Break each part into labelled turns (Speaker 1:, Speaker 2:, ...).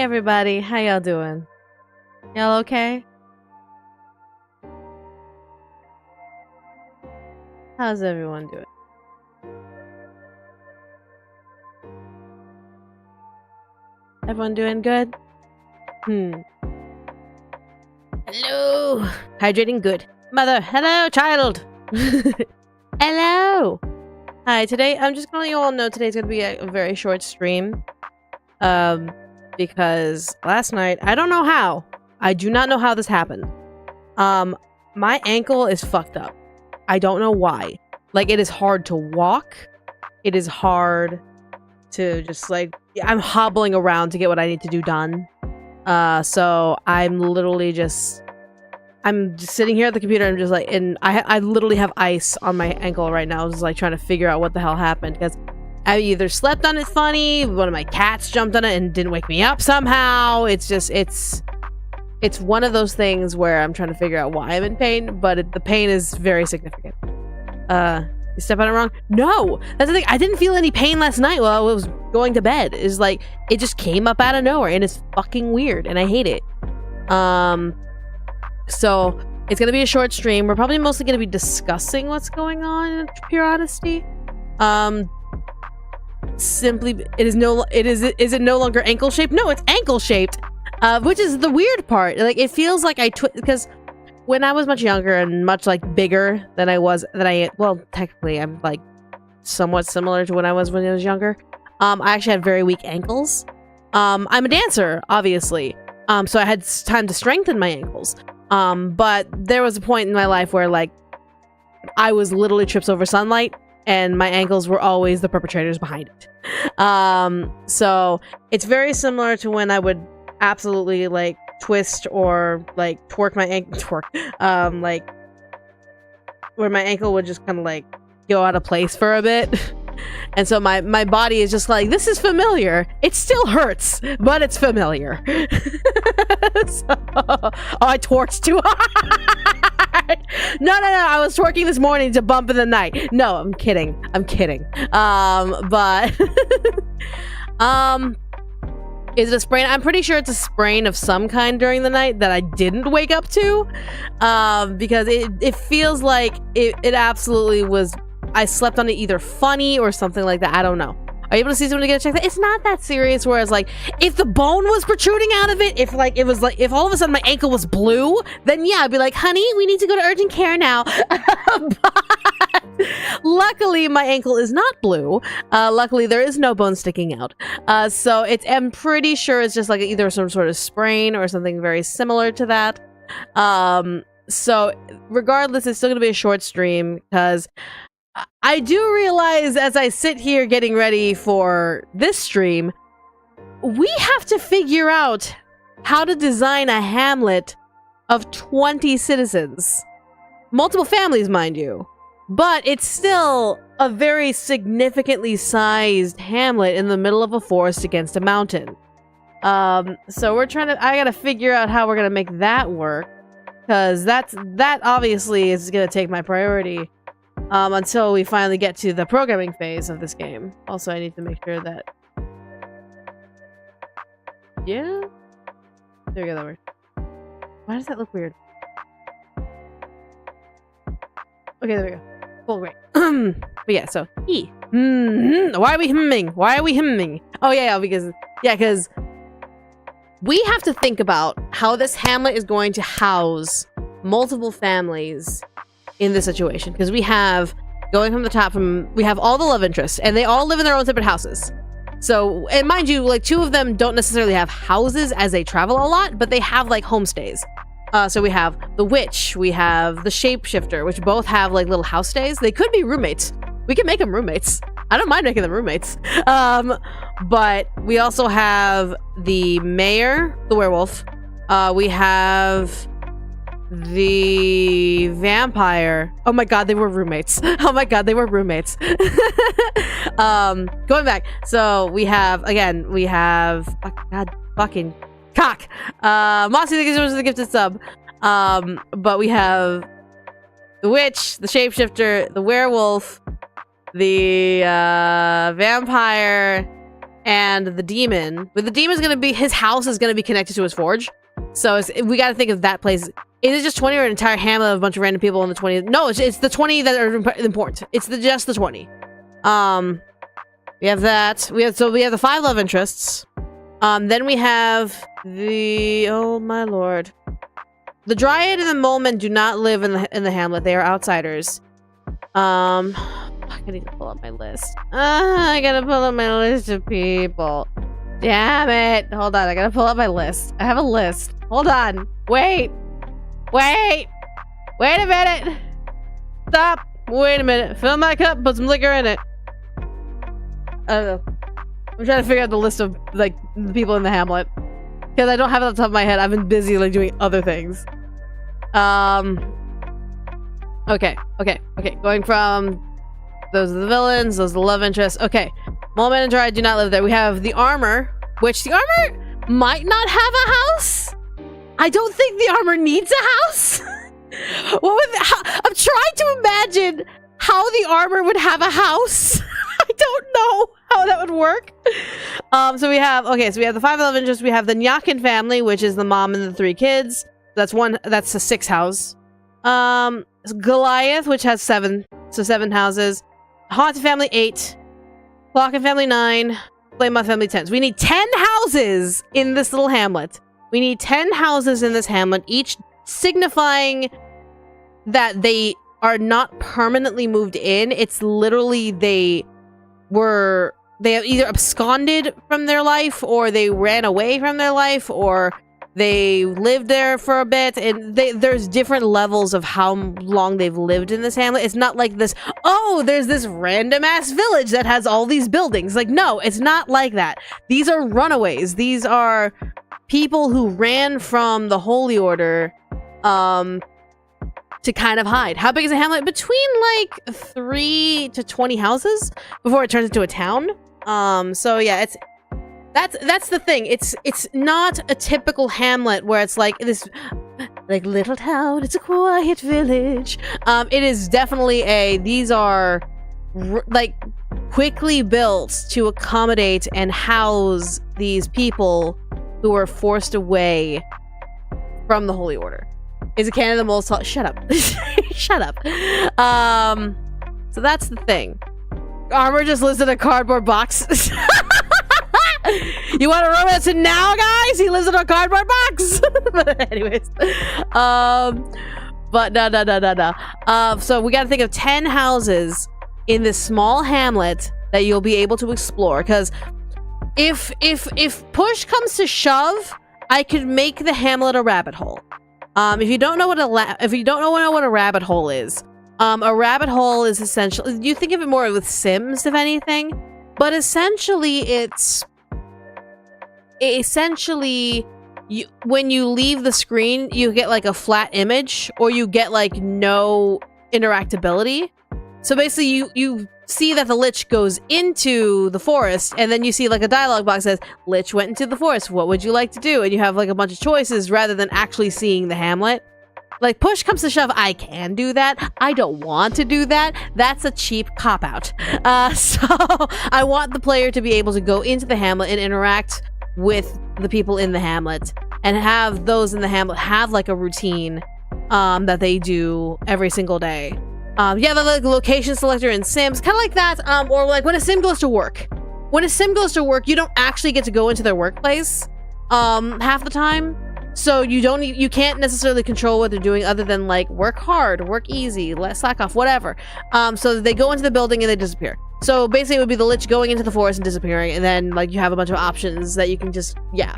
Speaker 1: everybody, how y'all doing? Y'all okay? How's everyone doing? Everyone doing good? Hello! Hydrating good. Mother, hello, child! Hello! Hi, today, I'm just gonna let you all know today's gonna be a very short stream. Because last night, I don't know how. I do not know how this happened. My ankle is fucked up. I don't know why. Like, it is hard to walk. It is hard to just, like... I'm hobbling around to get what I need to do done. So I'm literally just... I'm just sitting here at the computer and I'm just like... And I literally have ice on my ankle right now. I was like trying to figure out what the hell happened. Because I either slept on it funny, one of my cats jumped on it and didn't wake me up somehow. It's just... It's one of those things where I'm trying to figure out why I'm in pain, but the pain is very significant. You step on it wrong? No! That's the thing. I didn't feel any pain last night while I was going to bed. It's like, it just came up out of nowhere, and it's fucking weird, and I hate it. So, it's gonna be a short stream. We're probably mostly gonna be discussing what's going on, in pure honesty. Simply, is it no longer ankle-shaped? No, it's ankle-shaped! Which is the weird part. Like, it feels like because when I was much younger and much, like, bigger than well, technically, I'm, like, somewhat similar to when I was younger. I actually had very weak ankles. I'm a dancer, obviously. So I had time to strengthen my ankles. But there was a point in my life where, like, I was literally trips over sunlight, and my ankles were always the perpetrators behind it. So it's very similar to when I would absolutely, like, twist or, like, twerk my ankle, like, where my ankle would just kind of, like, go out of place for a bit. And so my body is just like, this is familiar. It still hurts, but it's familiar. I twerked too hard. No, I was twerking this morning to bump in the night. No, I'm kidding. But is it a sprain? I'm pretty sure it's a sprain of some kind during the night that I didn't wake up to. Because it feels like it absolutely was. I slept on it either funny or something like that. I don't know. Are you able to see someone to get a check? It's not that serious. Whereas, like, if the bone was protruding out of it, if all of a sudden my ankle was blue, then yeah, I'd be like, honey, we need to go to urgent care now. But luckily, my ankle is not blue. Luckily, there is no bone sticking out. So I'm pretty sure it's just like either some sort of sprain or something very similar to that. So regardless, it's still going to be a short stream because I do realize as I sit here getting ready for this stream, we have to figure out how to design a Hamlet of 20 citizens. Multiple families, mind you. But it's still a very significantly sized Hamlet in the middle of a forest against a mountain. So I gotta figure out how we're gonna make that work. Because that obviously is gonna take my priority. Until we finally get to the programming phase of this game. Also, I need to make sure that... Yeah? There we go, that works. Why does that look weird? Okay, there we go. Cool, great. But yeah, so, Why are we hemming? Oh, yeah, because we have to think about how this Hamlet is going to house multiple families in this situation, because we have, going from the top, we have all the love interests, and they all live in their own separate houses. So, and mind you, like, two of them don't necessarily have houses as they travel a lot, but they have, like, homestays. So we have the witch, we have the shapeshifter, which both have, like, little house stays. They could be roommates. We can make them roommates. I don't mind making them roommates. But we also have the mayor, the werewolf. We have the vampire. Oh my god, they were roommates. Going back. So we have fucking cock. Mossy the gifted sub. But we have the witch, the shapeshifter, the werewolf, the vampire, and the demon. But the demon's gonna be, his house is gonna be connected to his forge. So we gotta think of that place. Is it just 20 or an entire hamlet of a bunch of random people in the 20? No, it's the 20 that are important. It's just the 20. We have that. We have the 5 love interests. Then we have the, oh my lord. The Dryad and the Moleman do not live in the hamlet. They are outsiders. I need to pull up my list. I gotta pull up my list of people. Damn it. Hold on, I gotta pull up my list. I have a list. Hold on. Wait. Wait a minute. Stop. Wait a minute. Fill my cup, put some liquor in it. I don't know. I'm trying to figure out the list of, like, the people in the hamlet. Because I don't have it on the top of my head. I've been busy, like, doing other things. Okay. Going from... Those are the villains, those are the love interests. Okay. Moleman and Dryad do not live there. We have the armor, which the armor might not have a house. I don't think the armor needs a house. I'm trying to imagine how the armor would have a house. I don't know how that would work. So we have the 5 love interests. We have the Nyakin family, which is the mom and the 3 kids. That's a 6 house. Goliath, which has 7, so 7 houses. Haunted family 8. Clockin family 9. Flame Moth family 10. So we need 10 houses in this little hamlet. We need 10 houses in this hamlet, each signifying that they are not permanently moved in. It's literally they have either absconded from their life, or they ran away from their life, or they lived there for a bit, and there's different levels of how long they've lived in this hamlet. It's not like this, oh, there's this random ass village that has all these buildings. Like, no, it's not like that. These are runaways. These are people who ran from the Holy Order to kind of hide. How big is a hamlet? Between like 3 to 20 houses before it turns into a town. So yeah, that's the thing. It's not a typical hamlet where it's like this like little town, it's a quiet village. It is definitely these are like quickly built to accommodate and house these people who were forced away from the Holy Order. Is it Canada the most... Shut up. Shut up. So that's the thing. Armor just lives in a cardboard box. You want to romance it now, guys? He lives in a cardboard box. But anyways. But no. So we got to think of 10 houses in this small hamlet that you'll be able to explore. Because if push comes to shove, I could make the hamlet a rabbit hole. If you don't know what a rabbit hole is, a rabbit hole is essentially, you think of it more with Sims, if anything, but essentially when you leave the screen, you get like a flat image, or you get like no interactability. So basically, you see that the Lich goes into the forest, and then you see like a dialogue box that says, Lich went into the forest, what would you like to do? And you have like a bunch of choices rather than actually seeing the hamlet. Like, push comes to shove, I can do that. I don't want to do that. That's a cheap cop-out. So I want the player to be able to go into the hamlet and interact with the people in the hamlet, and have those in the hamlet have like a routine that they do every single day. Yeah, the like location selector in Sims, kind of like that, or like when a Sim goes to work. When a Sim goes to work, you don't actually get to go into their workplace half the time. So you can't necessarily control what they're doing other than like work hard, work easy, let slack off, whatever. So they go into the building and they disappear. So basically it would be the Lich going into the forest and disappearing, and then like you have a bunch of options that you can just, yeah.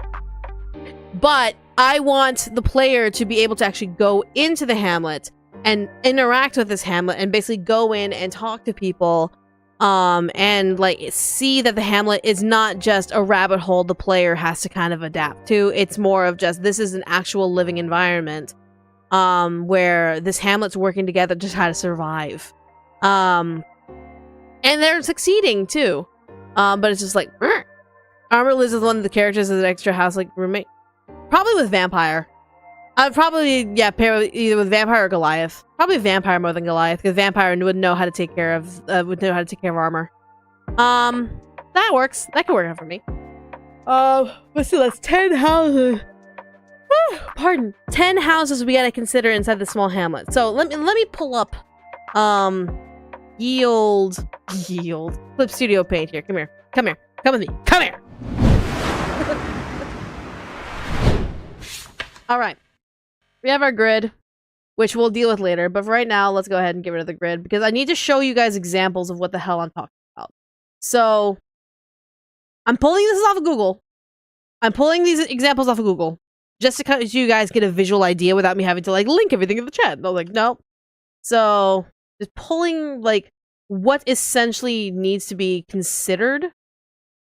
Speaker 1: But I want the player to be able to actually go into the hamlet and interact with this hamlet, and basically go in and talk to people, and like see that the hamlet is not just a rabbit hole the player has to kind of adapt to. It's more of just, this is an actual living environment, where this hamlet's working together to try to survive. And they're succeeding too. But it's just like, Armor lives with one of the characters as an extra house like roommate. Probably with Vampire. I'd probably, yeah, pair either with Vampire or Goliath. Probably Vampire more than Goliath, because Vampire would know how to take care of Armor. that works. That can work out for me. Let's see, that's 10 houses. Pardon. 10 houses we gotta consider inside the small hamlet. So let me pull up yield Clip Studio Paint here. Come here. Come with me. Come here. Alright. We have our grid, which we'll deal with later, but for right now, let's go ahead and get rid of the grid because I need to show you guys examples of what the hell I'm talking about. So I'm pulling this off of Google. I'm pulling these examples off of Google just so you guys get a visual idea without me having to like link everything in the chat. And I was like, no. So just pulling like what essentially needs to be considered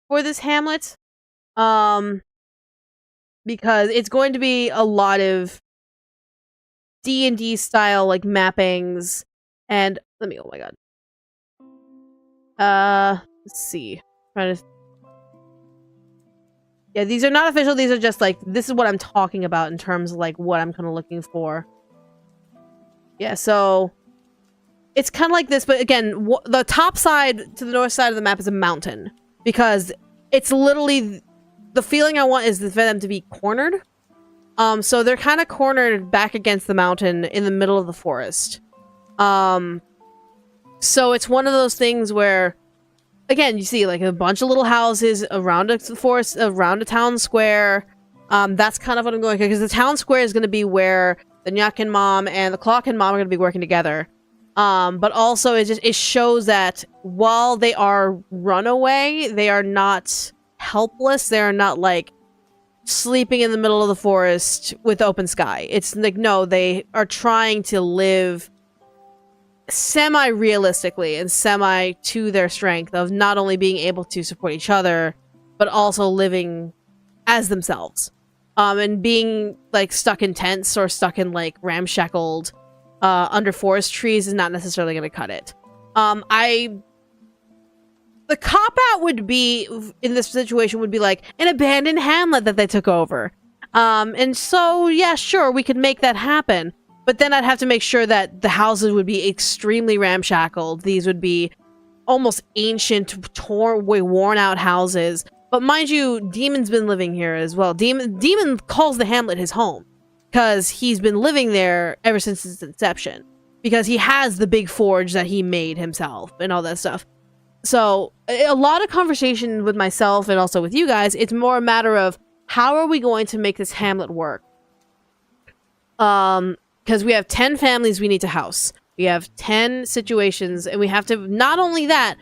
Speaker 1: for this Hamlet. Because it's going to be a lot of D&D style like mappings and oh my god. Let's see. Yeah, these are not official. These are just like, this is what I'm talking about in terms of like what I'm kind of looking for. Yeah, so it's kind of like this, but again, the top side to the north side of the map is a mountain because it's literally the feeling I want is for them to be cornered. So they're kind of cornered back against the mountain in the middle of the forest. So it's one of those things where, again, you see like a bunch of little houses around a forest, around a town square. That's kind of what I'm going for, because the town square is going to be where the Nyakin mom and the Clockin mom are going to be working together. But also it shows that while they are runaway, they are not helpless. They are not like sleeping in the middle of the forest with open sky. It's like, no, they are trying to live semi-realistically and semi to their strength of not only being able to support each other, but also living as themselves. And being like stuck in tents or stuck in like ramshackled under forest trees is not necessarily going to cut it. The cop-out would be, in this situation, would be like an abandoned hamlet that they took over. And so, yeah, sure, we could make that happen. But then I'd have to make sure that the houses would be extremely ramshackled. These would be almost ancient, worn-out houses. But mind you, Demon's been living here as well. Demon calls the hamlet his home. Because he's been living there ever since its inception. Because he has the big forge that he made himself and all that stuff. So, a lot of conversation with myself and also with you guys, it's more a matter of how are we going to make this hamlet work? Because we have 10 families we need to house. We have 10 situations, and we have to, not only that,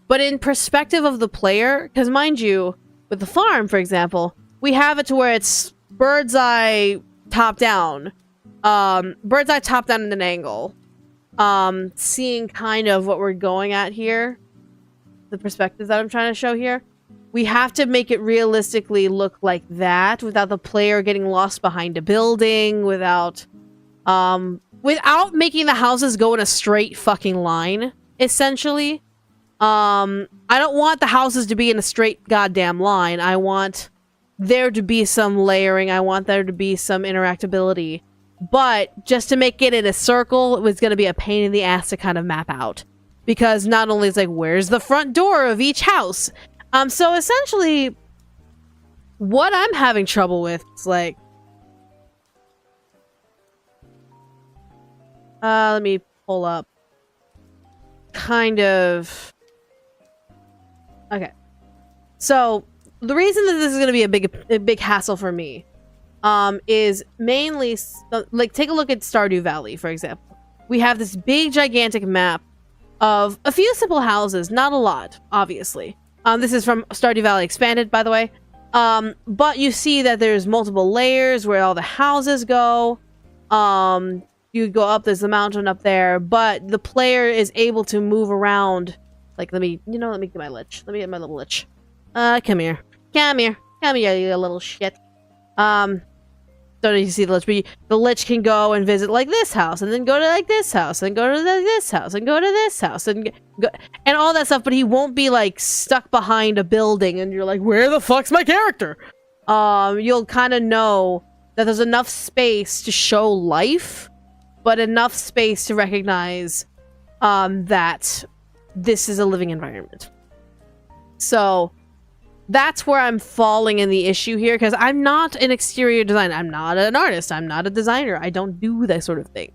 Speaker 1: but in perspective of the player, because mind you, with the farm, for example, we have it to where it's bird's eye top down. Bird's eye top down in an angle. Seeing kind of what we're going at here. The perspective that I'm trying to show here. We have to make it realistically look like that without the player getting lost behind a building, without making the houses go in a straight fucking line, essentially. I don't want the houses to be in a straight goddamn line. I want there to be some layering. I want there to be some interactability. But just to make it in a circle, it was going to be a pain in the ass to kind of map out. Because not only is like, where's the front door of each house? So essentially, what I'm having trouble with is like... let me pull up. Kind of... Okay. So, the reason that this is going to be a big hassle for me is mainly... Like, take a look at Stardew Valley, for example. We have this big, gigantic map of a few simple houses, not a lot, obviously. This is from Stardew Valley Expanded, by the way. But you see that there's multiple layers where all the houses go. You go up, there's a mountain up there, but the player is able to move around. Like, let me get my lich. Let me get my little lich. Come here. Come here, you little shit. Don't need to see the lich, but the lich can go and visit like this house, and then go to like this house, and go to this house, and go to this house, and go, and all that stuff. But he won't be like stuck behind a building, and you're like, where the fuck's my character? You'll kind of know that there's enough space to show life, but enough space to recognize that this is a living environment. So that's where I'm falling in the issue here, because I'm not an exterior designer. I'm not an artist. I'm not a designer. I don't do that sort of thing.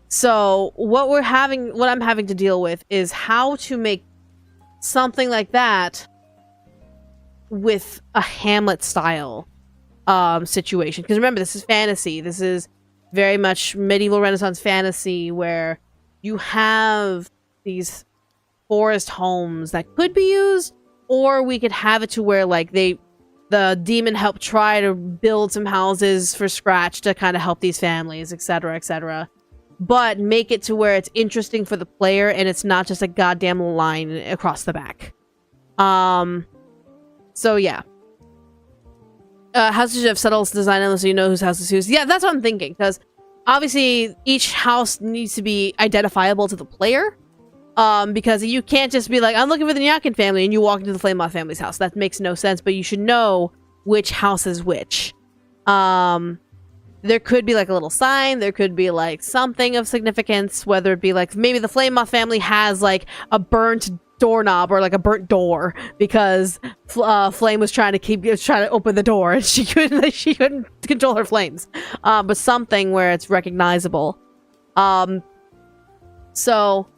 Speaker 1: So what I'm having to deal with is how to make something like that with a Hamlet style situation. Because remember, this is fantasy. This is very much medieval Renaissance fantasy, where you have these forest homes that could be used, or we could have it to where like the demon helped try to build some houses for scratch to kind of help these families, etc., etc. But make it to where it's interesting for the player and it's not just a goddamn line across the back. So yeah. Houses should have settled design unless you know whose house is whose. Yeah, that's what I'm thinking, because obviously each house needs to be identifiable to the player. Because you can't just be like, I'm looking for the Nyakin family, and you walk into the Flame Moth family's house. That makes no sense, but you should know which house is which. There could be like a little sign, there could be like something of significance, whether it be like maybe the Flame Moth family has like a burnt doorknob or like a burnt door because Flame was trying to open the door and she couldn't control her flames. But something where it's recognizable. So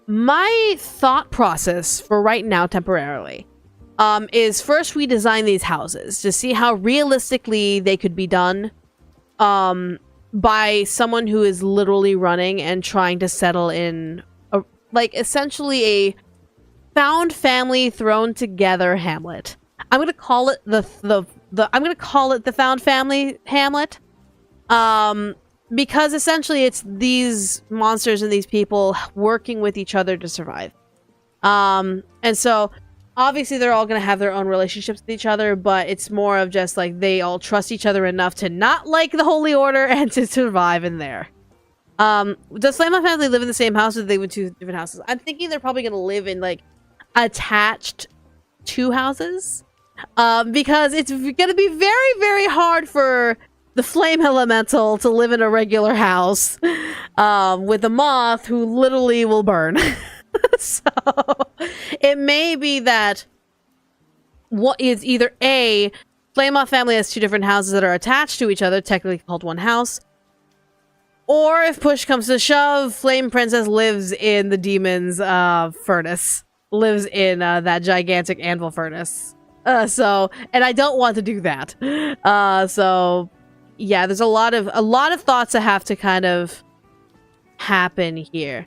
Speaker 1: my thought process for right now temporarily is first we design these houses to see how realistically they could be done by someone who is literally running and trying to settle in essentially a found family thrown together Hamlet. I'm gonna call it the found family Hamlet. Because essentially it's these monsters and these people working with each other to survive. And so obviously they're all going to have their own relationships with each other, but it's more of just like they all trust each other enough to not like the Holy Order and to survive in there. Does Flame Moth family live in the same house, or do they live in two different houses? I'm thinking they're probably going to live in like attached two houses. Because it's going to be very, very hard for the flame elemental to live in a regular house with a moth who literally will burn. So it may be that what is either A, Flame Moth family has two different houses that are attached to each other, technically called one house, or if push comes to shove, Flame Princess lives in the demon's furnace, lives in that gigantic anvil furnace. And I don't want to do that. So yeah, there's a lot of thoughts that have to kind of happen here.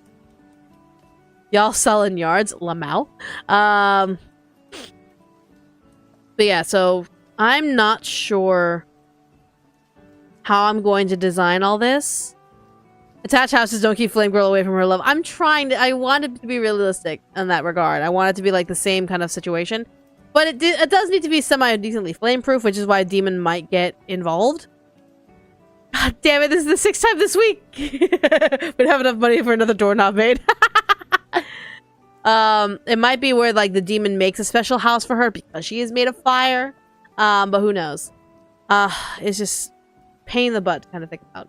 Speaker 1: Y'all selling yards, Lamau. But yeah, so I'm not sure how I'm going to design all this. Attached houses don't keep Flame Girl away from her love. I want it to be realistic in that regard. I want it to be like the same kind of situation. But it does need to be semi-decently flame-proof, which is why a demon might get involved. God damn it, this is the 6th time this week! We don't have enough money for another doorknob made. It might be where like the demon makes a special house for her because she is made of fire. But who knows? It's just pain in the butt to kind of think about.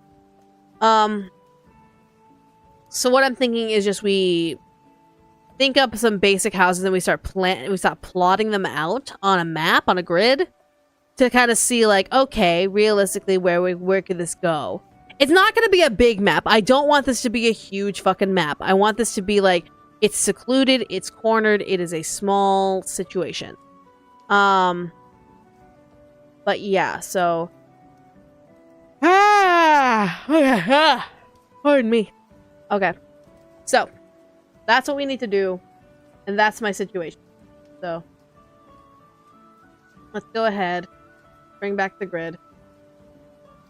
Speaker 1: So what I'm thinking is just we think up some basic houses and we start plotting them out on a map, on a grid, to kind of see like, okay, realistically, where could this go? It's not going to be a big map. I don't want this to be a huge fucking map. I want this to be like, it's secluded, it's cornered, it is a small situation. But yeah, so pardon me. Okay, so that's what we need to do, and that's my situation. So let's go ahead, bring back the grid.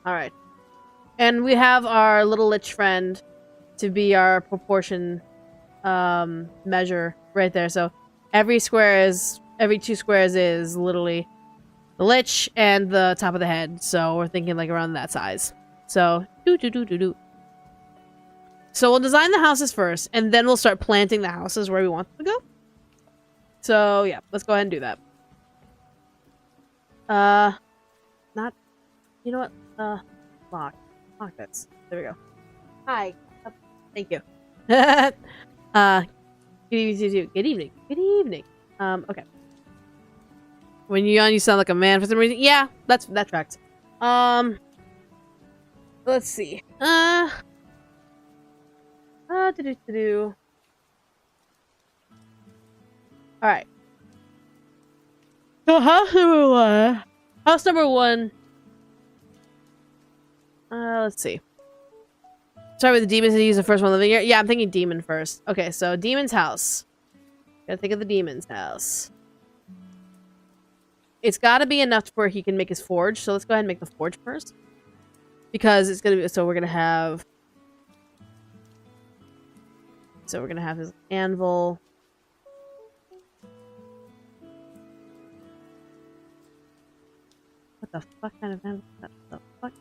Speaker 1: All right, and we have our little lich friend to be our proportion measure right there. So every 2 squares is literally the lich and the top of the head. So we're thinking like around that size. So So we'll design the houses first, and then we'll start planting the houses where we want them to go. So yeah, let's go ahead and do that. You know what? Lock this. There we go. Hi. Thank you. Good evening. Good evening. Good evening. Okay. When you yawn, you sound like a man for some reason. Yeah, that tracks. Let's see. Do. All right. So house number one. House number one. Let's see. Start with the demons and use the first one living here. Yeah, I'm thinking demon first. Okay, so demon's house. Gotta think of the demon's house. It's got to be enough where he can make his forge. So let's go ahead and make the forge first, because it's gonna be. So we're gonna have. So we're gonna have his anvil. What the fuck kind of anvil? What the fuck?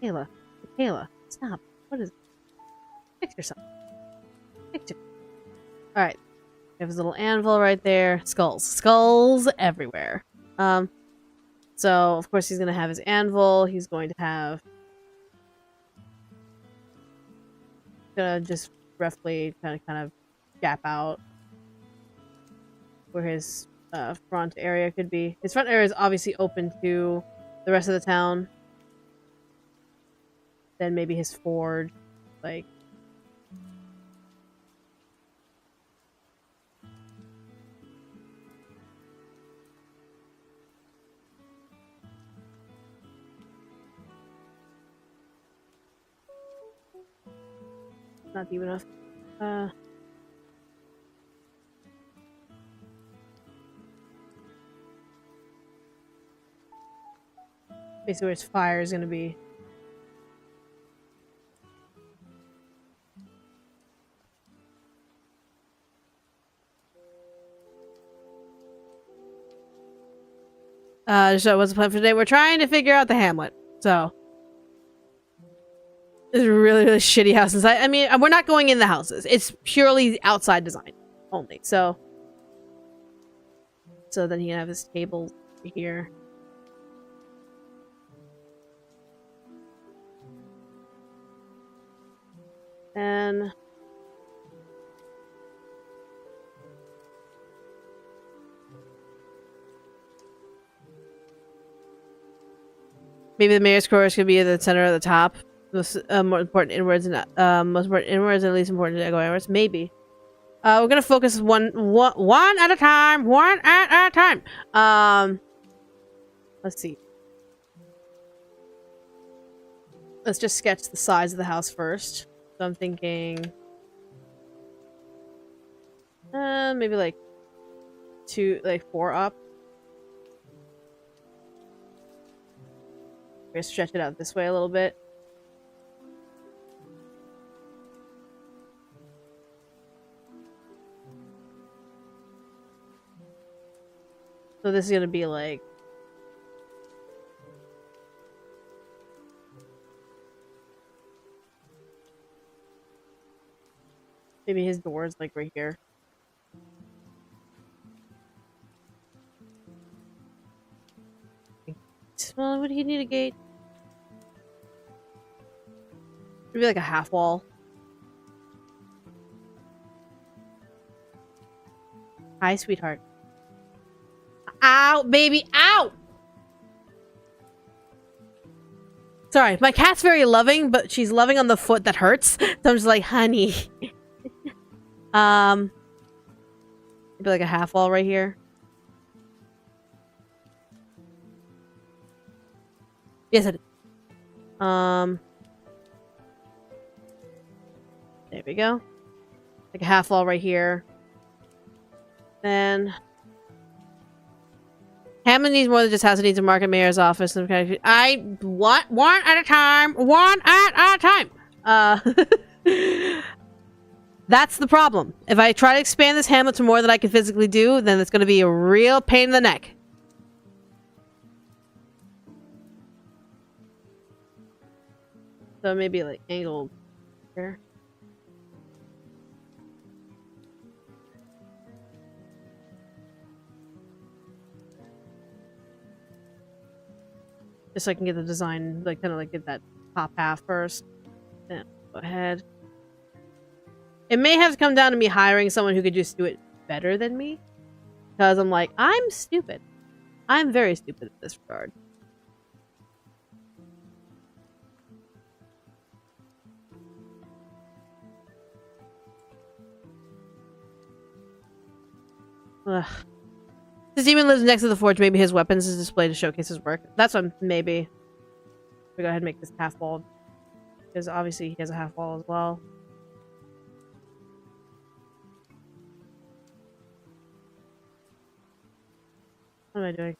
Speaker 1: Michaela, stop. What is it? Fix yourself. Fix it. Alright. We have his little anvil right there. Skulls. Skulls everywhere. So, of course, he's going to have his anvil. He's going to have... Gonna just roughly kind of gap out where his front area could be. His front area is obviously open to the rest of the town. Then maybe his forge, like... Not deep enough. Basically where his fire is gonna be. So what's the plan for today? We're trying to figure out the Hamlet. So it's a really, really shitty house inside. I mean, we're not going in the houses. It's purely outside design only. So then he can have his table here. And maybe the mayor's chorus could be at the center of the top. Most more important inwards and least important to go outwards. Maybe. We're gonna focus one at a time. One at a time. Let's see. Let's just sketch the size of the house first. So I'm thinking, maybe like 4 up. We're gonna stretch it out this way a little bit. So this is gonna be like maybe his door is like right here. Well, would he need a gate? Maybe like a half wall. Hi, sweetheart. Ow, baby, ow! Sorry, my cat's very loving, but she's loving on the foot that hurts. So I'm just like, honey. Maybe like a half wall right here. Yes, I did. There we go. Like a half wall right here. Then Hamlet needs more than just house. It needs a market mayor's office. And I want one at a time. One at a time. That's the problem. If I try to expand this Hamlet to more than I can physically do, then it's going to be a real pain in the neck. So maybe like angled here. Just so I can get the design, like kind of like get that top half first. Then go ahead. It may have come down to me hiring someone who could just do it better than me. Because I'm like, I'm stupid. I'm very stupid in this regard. Ugh. This demon lives next to the forge. Maybe his weapons is displayed to showcase his work. That's one, maybe. We go ahead and make this half walled. Because obviously he has a half wall as well. What am I doing?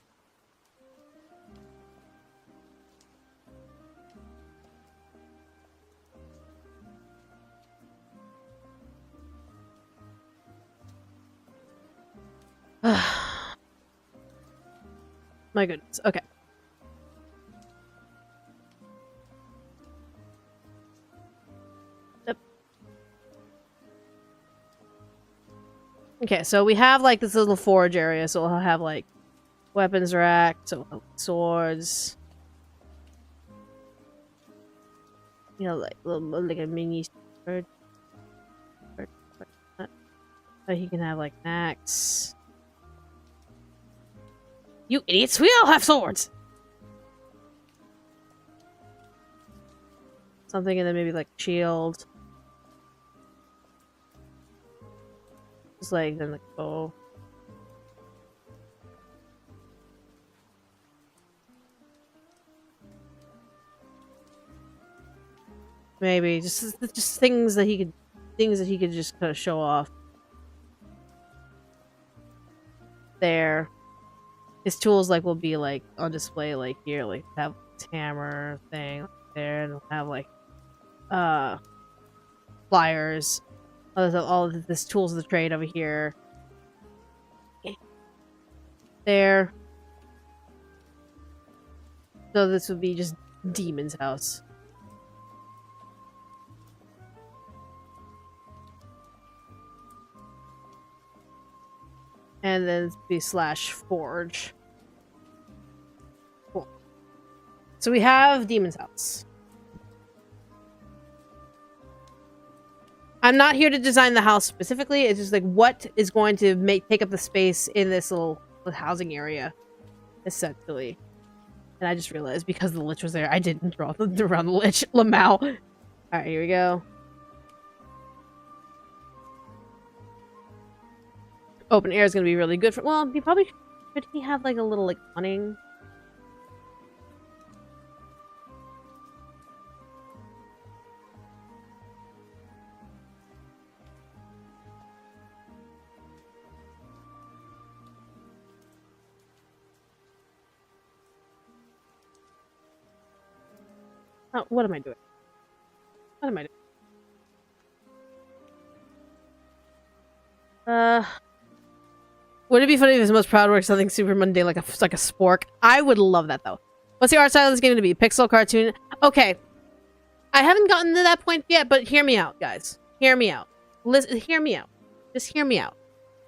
Speaker 1: My goodness. Okay. Yep. Okay, so we have like this little forge area, so we'll have like weapons rack, so we'll have swords. You know, like a mini sword. So he can have like an axe. You idiots! We all have swords! Something, and then maybe like shield. Just like, then like, bow. Maybe just things that he could just kind of show off. There. His tools like will be like on display like here, like have this hammer thing like there, and we'll have like pliers, all of this tools of the trade over here. There. So this would be just Demon's house. And then be slash forge. Cool. So we have Demon's house. I'm not here to design the house specifically. It's just like what is going to take up the space in this little housing area, essentially. And I just realized because the lich was there, I didn't draw around the lich. Lamau. All right, here we go. Open air is going to be really good for... Well, he probably... Should he have, like, a little, like, awning? Oh, what am I doing? What am I doing? Would it be funny if his most proud work is something super mundane like a spork? I would love that though. What's the art style of this game to be? Pixel, cartoon? Okay. I haven't gotten to that point yet, but hear me out, guys. Hear me out. Listen, hear me out. Just hear me out.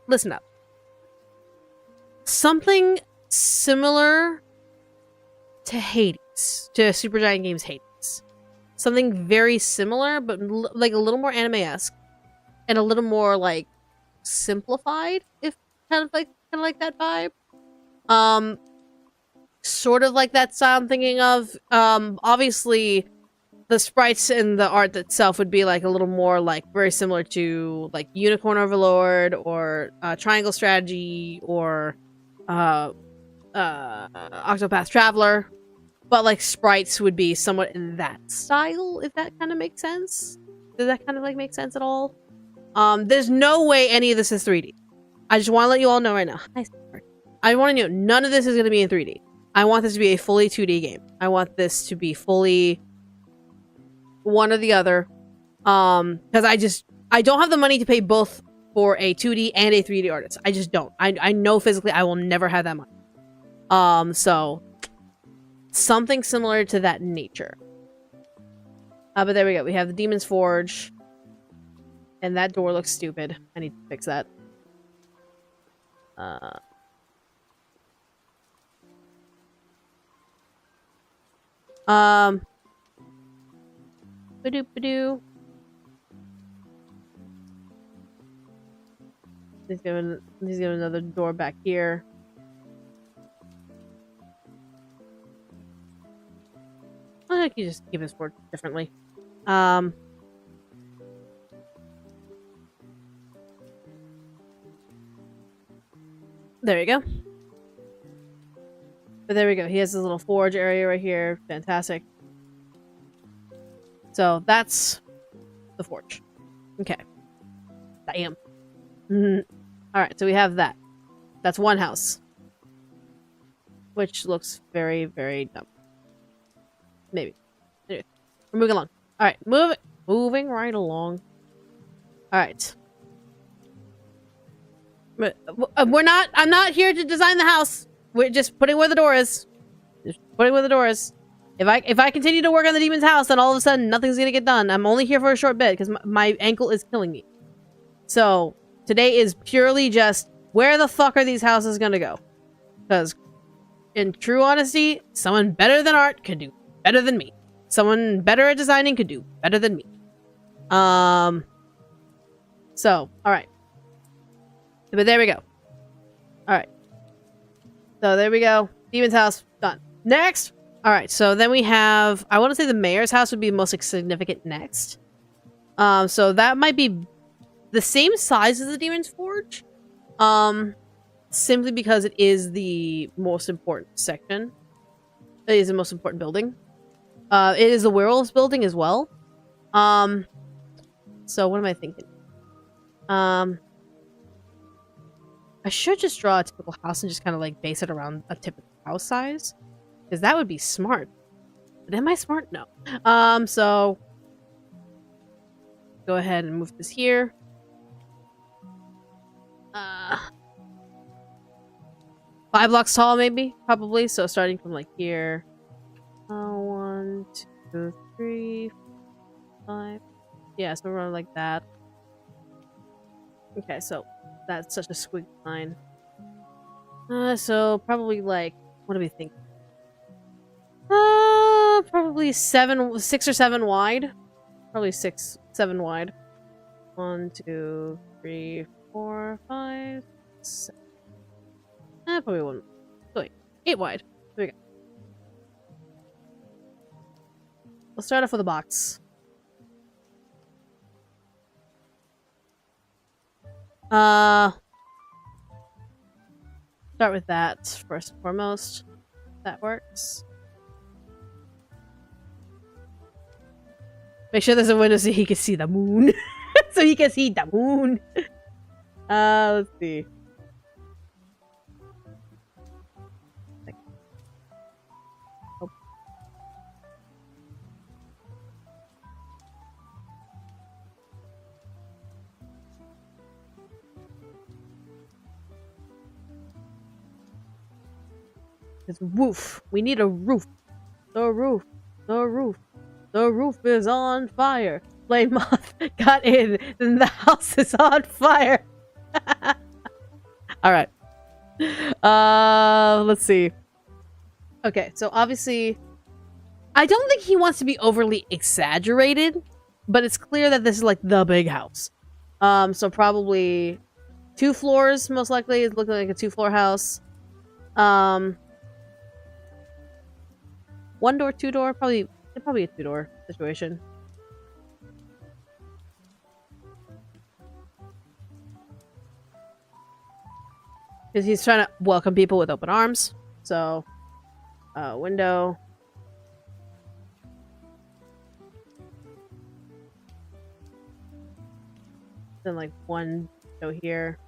Speaker 1: Listen up. Something similar to Hades. To Supergiant Games Hades. Something very similar, but like a little more anime-esque. And a little more like simplified, if kind of like that vibe. Sort of like that style I'm thinking of. Obviously the sprites and the art itself would be like a little more like very similar to like Unicorn Overlord or Triangle Strategy or Octopath Traveler, but like sprites would be somewhat in that style, if that kind of makes sense. Does that kind of like make sense at all? There's no way any of this is 3D. I just want to let you all know right now. I want to know none of this is going to be in 3D. I want this to be a fully 2D game. I want this to be fully one or the other. Because I don't have the money to pay both for a 2D and a 3D artist. I just don't. I know physically I will never have that money. So something similar to that nature. But there we go. We have the Demon's Forge. And that door looks stupid. I need to fix that. Badoo. He's giving another door back here. I can just give this word differently. There you go. But there we go. He has this little forge area right here. Fantastic. So that's the forge. Okay. Damn. Alright, so we have that. That's one house. Which looks very, very dumb. Maybe. Anyway, we're moving along. Alright, moving right along. Alright. I'm not here to design the house. We're just putting where the door is. Just putting where the door is. If I continue to work on the demon's house, then all of a sudden nothing's gonna get done. I'm only here for a short bit because my ankle is killing me. So today is purely just where the fuck are these houses gonna go? Because in true honesty, someone better than art could do better than me. Someone better at designing could do better than me. So all right. But there we go. All right. So there we go. Demon's house done. Next. All right. So then we have. I want to say the mayor's house would be the most significant next. So that might be the same size as the demon's forge. Simply because it is the most important section. It is the most important building. It is the werewolves building as well. So what am I thinking? I should just draw a typical house and just kind of like base it around a typical house size. Because that would be smart. But am I smart? No. So go ahead and move this here. 5 blocks tall, maybe? Probably. So starting from like here. 1, 2, 3, 5. Yeah, so we're like that. Okay, so that's such a squiggly line. So probably like, what do we think? Probably 6 or 7 wide. Probably 6, 7 wide. 1, 2, 3, 4, 5, 7. Probably 1. Oh, wait, 8 wide. There we go. We'll start off with a box. Start with that first and foremost. That works. Make sure there's a window so he can see the moon. So he can see the moon. Let's see. Oh. It's woof. We need a roof. The roof. The roof. The roof is on fire. Flame moth got in, then the house is on fire. All right. Let's see. Okay, so obviously, I don't think he wants to be overly exaggerated, but it's clear that this is like the big house. So probably 2 floors, most likely. It's looking like a 2-floor house. 1 door, 2 door, probably a 2-door situation. Because he's trying to welcome people with open arms. So, window. Then like 1 window here.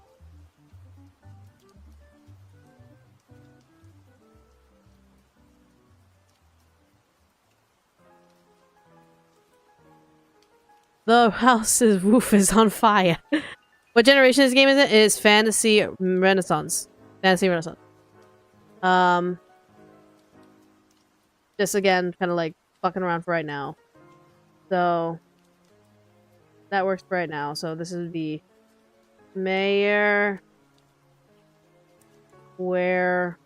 Speaker 1: The house's roof is on fire. What generation this game is it? It is Fantasy Renaissance. Fantasy Renaissance. Just again, kind of like fucking around for right now. So that works for right now. So this is the Mayor Werewolf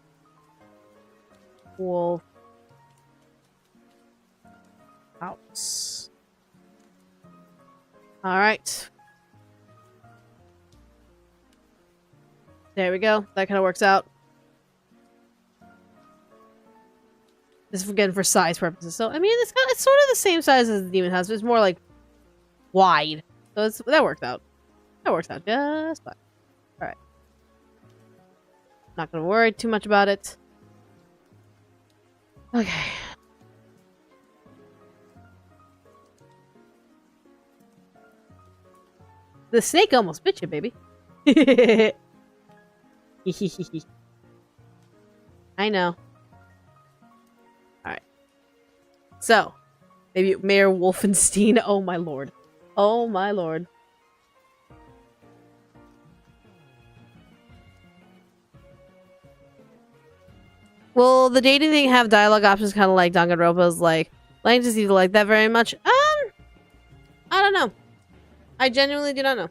Speaker 1: House. All right. There we go. That kind of works out. This is again for size purposes. So I mean, it's sort of the same size as the demon house, but it's more like wide. So that works out. That works out just fine. All right. Not gonna worry too much about it. Okay. The snake almost bit you, baby. I know. Alright. So, maybe Mayor Wolfenstein. Oh my lord. Oh my lord. Will the dating thing have dialogue options kind of like Danganronpa's like, I just either like that very much? I don't know. I genuinely do not know.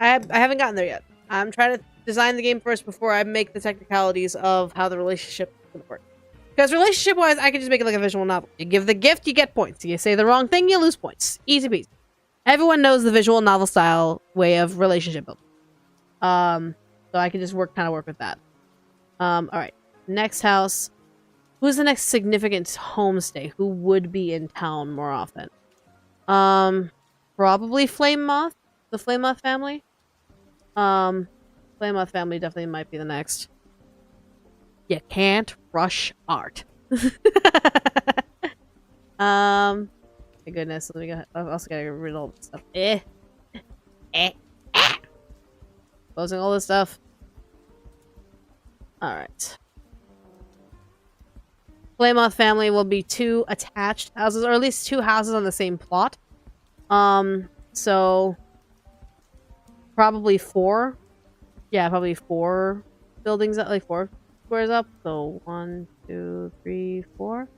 Speaker 1: I haven't gotten there yet. I'm trying to design the game first before I make the technicalities of how the relationship would work. Because relationship-wise, I can just make it like a visual novel. You give the gift, you get points. You say the wrong thing, you lose points. Easy peasy. Everyone knows the visual novel style way of relationship building. So I can just work with that. Alright. Next house. Who's the next significant homestay? Who would be in town more often? Probably Flame Moth. The Flame Moth family. Flame Moth family definitely might be the next. You can't rush art. My goodness, let me go. I also gotta get rid of all this stuff. Closing all this stuff. Alright. Flame Moth family will be 2 attached houses, or at least 2 houses on the same plot. So probably 4. Yeah, probably 4 buildings up, like 4 squares up. So 1, 2, 3, 4.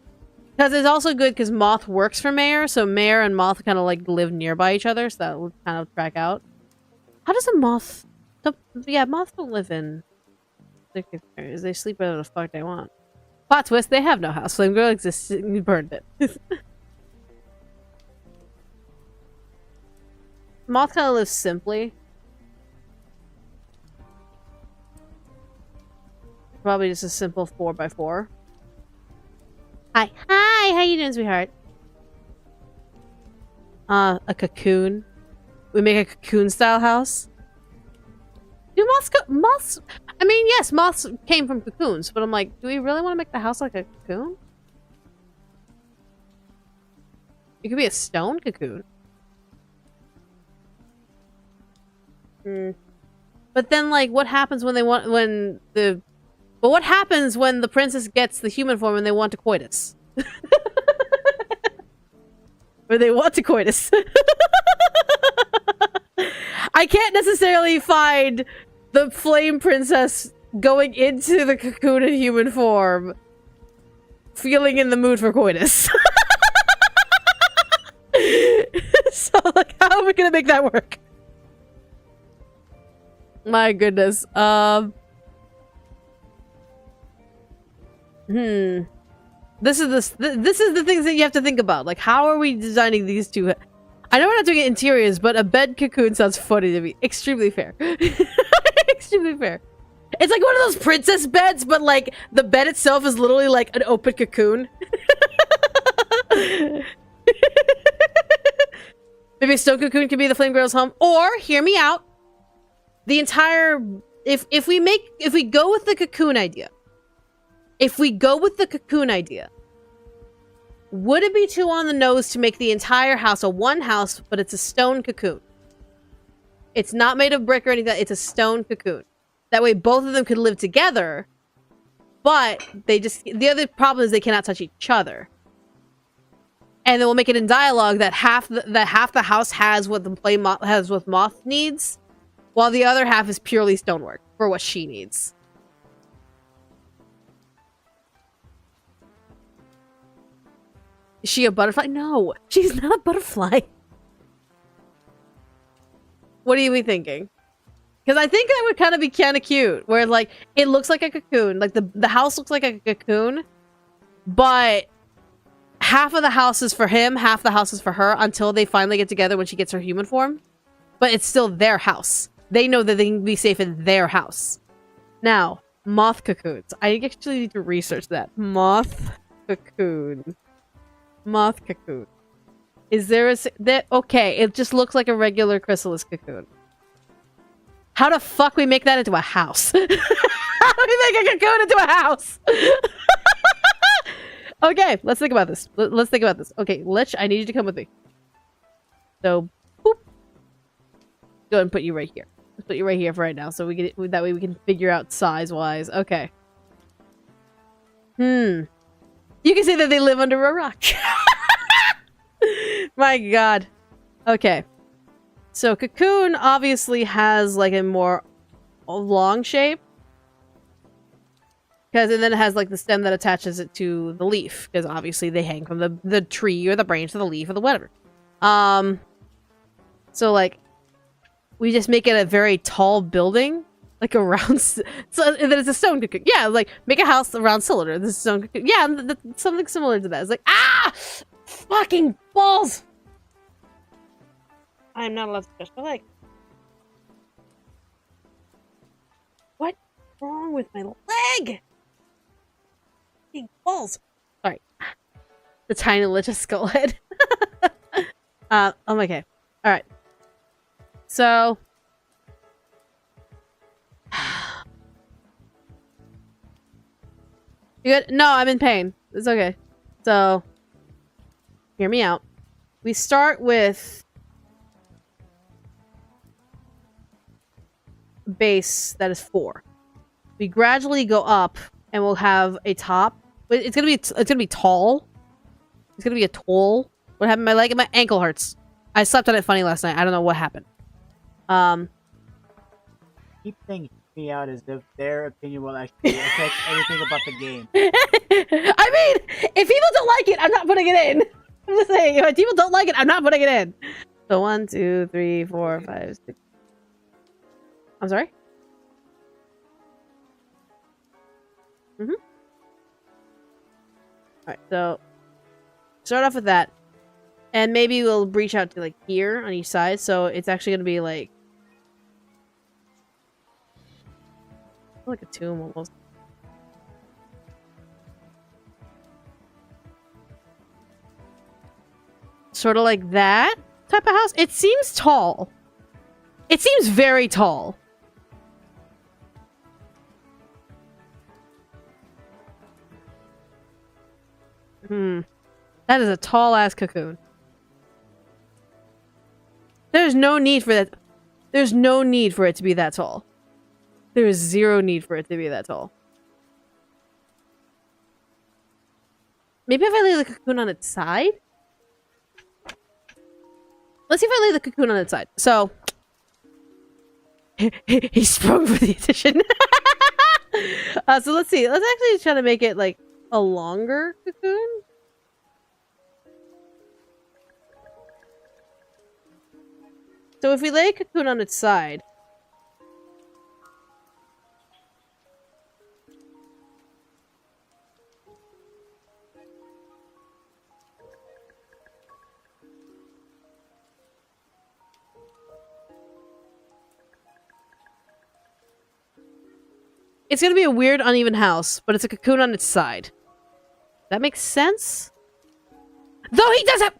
Speaker 1: Because it's also good because Moth works for Mayor, so Mayor and Moth kind of like live nearby each other, so that will kind of track out. How does a Moth? Yeah, Moths don't live in. They sleep wherever the fuck they want. Plot twist: they have no house. Flame Girl exists. You burned it. Moth kind of lives simply. Probably just a simple 4x4. Hi. Hi, how you doing, sweetheart? A cocoon. We make a cocoon-style house. Do moths... I mean, yes, moths came from cocoons, but I'm like, do we really want to make the house like a cocoon? It could be a stone cocoon. But then, like, what happens when But what happens when the princess gets the human form and they want to coitus? Or they want to coitus. I can't necessarily find the flame princess going into the cocoon in human form feeling in the mood for coitus. So, like, how are we gonna make that work? My goodness. This is the things that you have to think about. Like, how are we designing these two? I know we're not doing interiors, but a bed cocoon sounds funny to me. Extremely fair. Extremely fair. It's like one of those princess beds, but like the bed itself is literally like an open cocoon. Maybe a stone cocoon could be the flame girl's home. Or, hear me out. The entire if we go with the cocoon idea. If we go with the cocoon idea, would it be too on the nose to make the entire house a one house, but it's a stone cocoon? It's not made of brick or anything. It's a stone cocoon. That way, both of them could live together, but the other problem is they cannot touch each other. And then we'll make it in dialogue that half the house has what Moth needs, while the other half is purely stonework for what she needs. Is she a butterfly? No, she's not a butterfly. What are you thinking? Because I think that would kind of be kind of cute, where like it looks like a cocoon, like the house looks like a cocoon, but half of the house is for him, half the house is for her until they finally get together when she gets her human form. But it's still their house. They know that they can be safe in their house. Now, moth cocoons. I actually need to research that. Moth cocoon. Moth cocoon. Is there a... okay, it just looks like a regular chrysalis cocoon. How the fuck we make that into a house? How do we make a cocoon into a house? Okay, let's think about this. Let's think about this. Okay, Lich, I need you to come with me. So, boop. Go ahead and put you right here. Let's put you right here for right now, so we can that way we can figure out size-wise. Okay. You can say that they live under a rock. My god. Okay. So cocoon obviously has like a more long shape. Because and then it has like the stem that attaches it to the leaf. Because obviously they hang from the tree or the branch to the leaf or the whatever. So like we just make it a very tall building. Like a round... so and then it's a stone cocoon. Yeah, like make a house around cylinder. This is stone cocoon. Yeah, something similar to that. It's like, ah! Fucking balls! I'm not allowed to touch my leg. What's wrong with my leg? Fucking balls. Alright. The tiny lich skull head. Okay. Alright. So... You good? No, I'm in pain. It's okay. So... hear me out. We start with... base that is 4. We gradually go up and we'll have a top. It's gonna be tall. It's gonna be a tall. What happened to my leg? And my ankle hurts. I slept on it funny last night. I don't know what happened.
Speaker 2: Keep thinking me out as if their opinion will actually affect anything about the game.
Speaker 1: I mean, if people don't like it, I'm not putting it in. I'm just saying, if people don't like it, I'm not putting it in. So 1, 2, 3, 4, 5, 6. I'm sorry? Alright, so start off with that. And maybe we'll reach out to like here on each side, so it's actually gonna be like a tomb almost. Sort of like that type of house. It seems tall. It seems very tall. That is a tall ass cocoon. There's no need for that. There's no need for it to be that tall. There is zero need for it to be that tall. Maybe if I lay the cocoon on its side? Let's see if I lay the cocoon on its side. So... he sprung for the addition. So let's see. Let's actually try to make it like a longer cocoon. So if we lay a cocoon on its side... it's gonna be a weird, uneven house, but it's a cocoon on its side. That makes sense? Though he does have...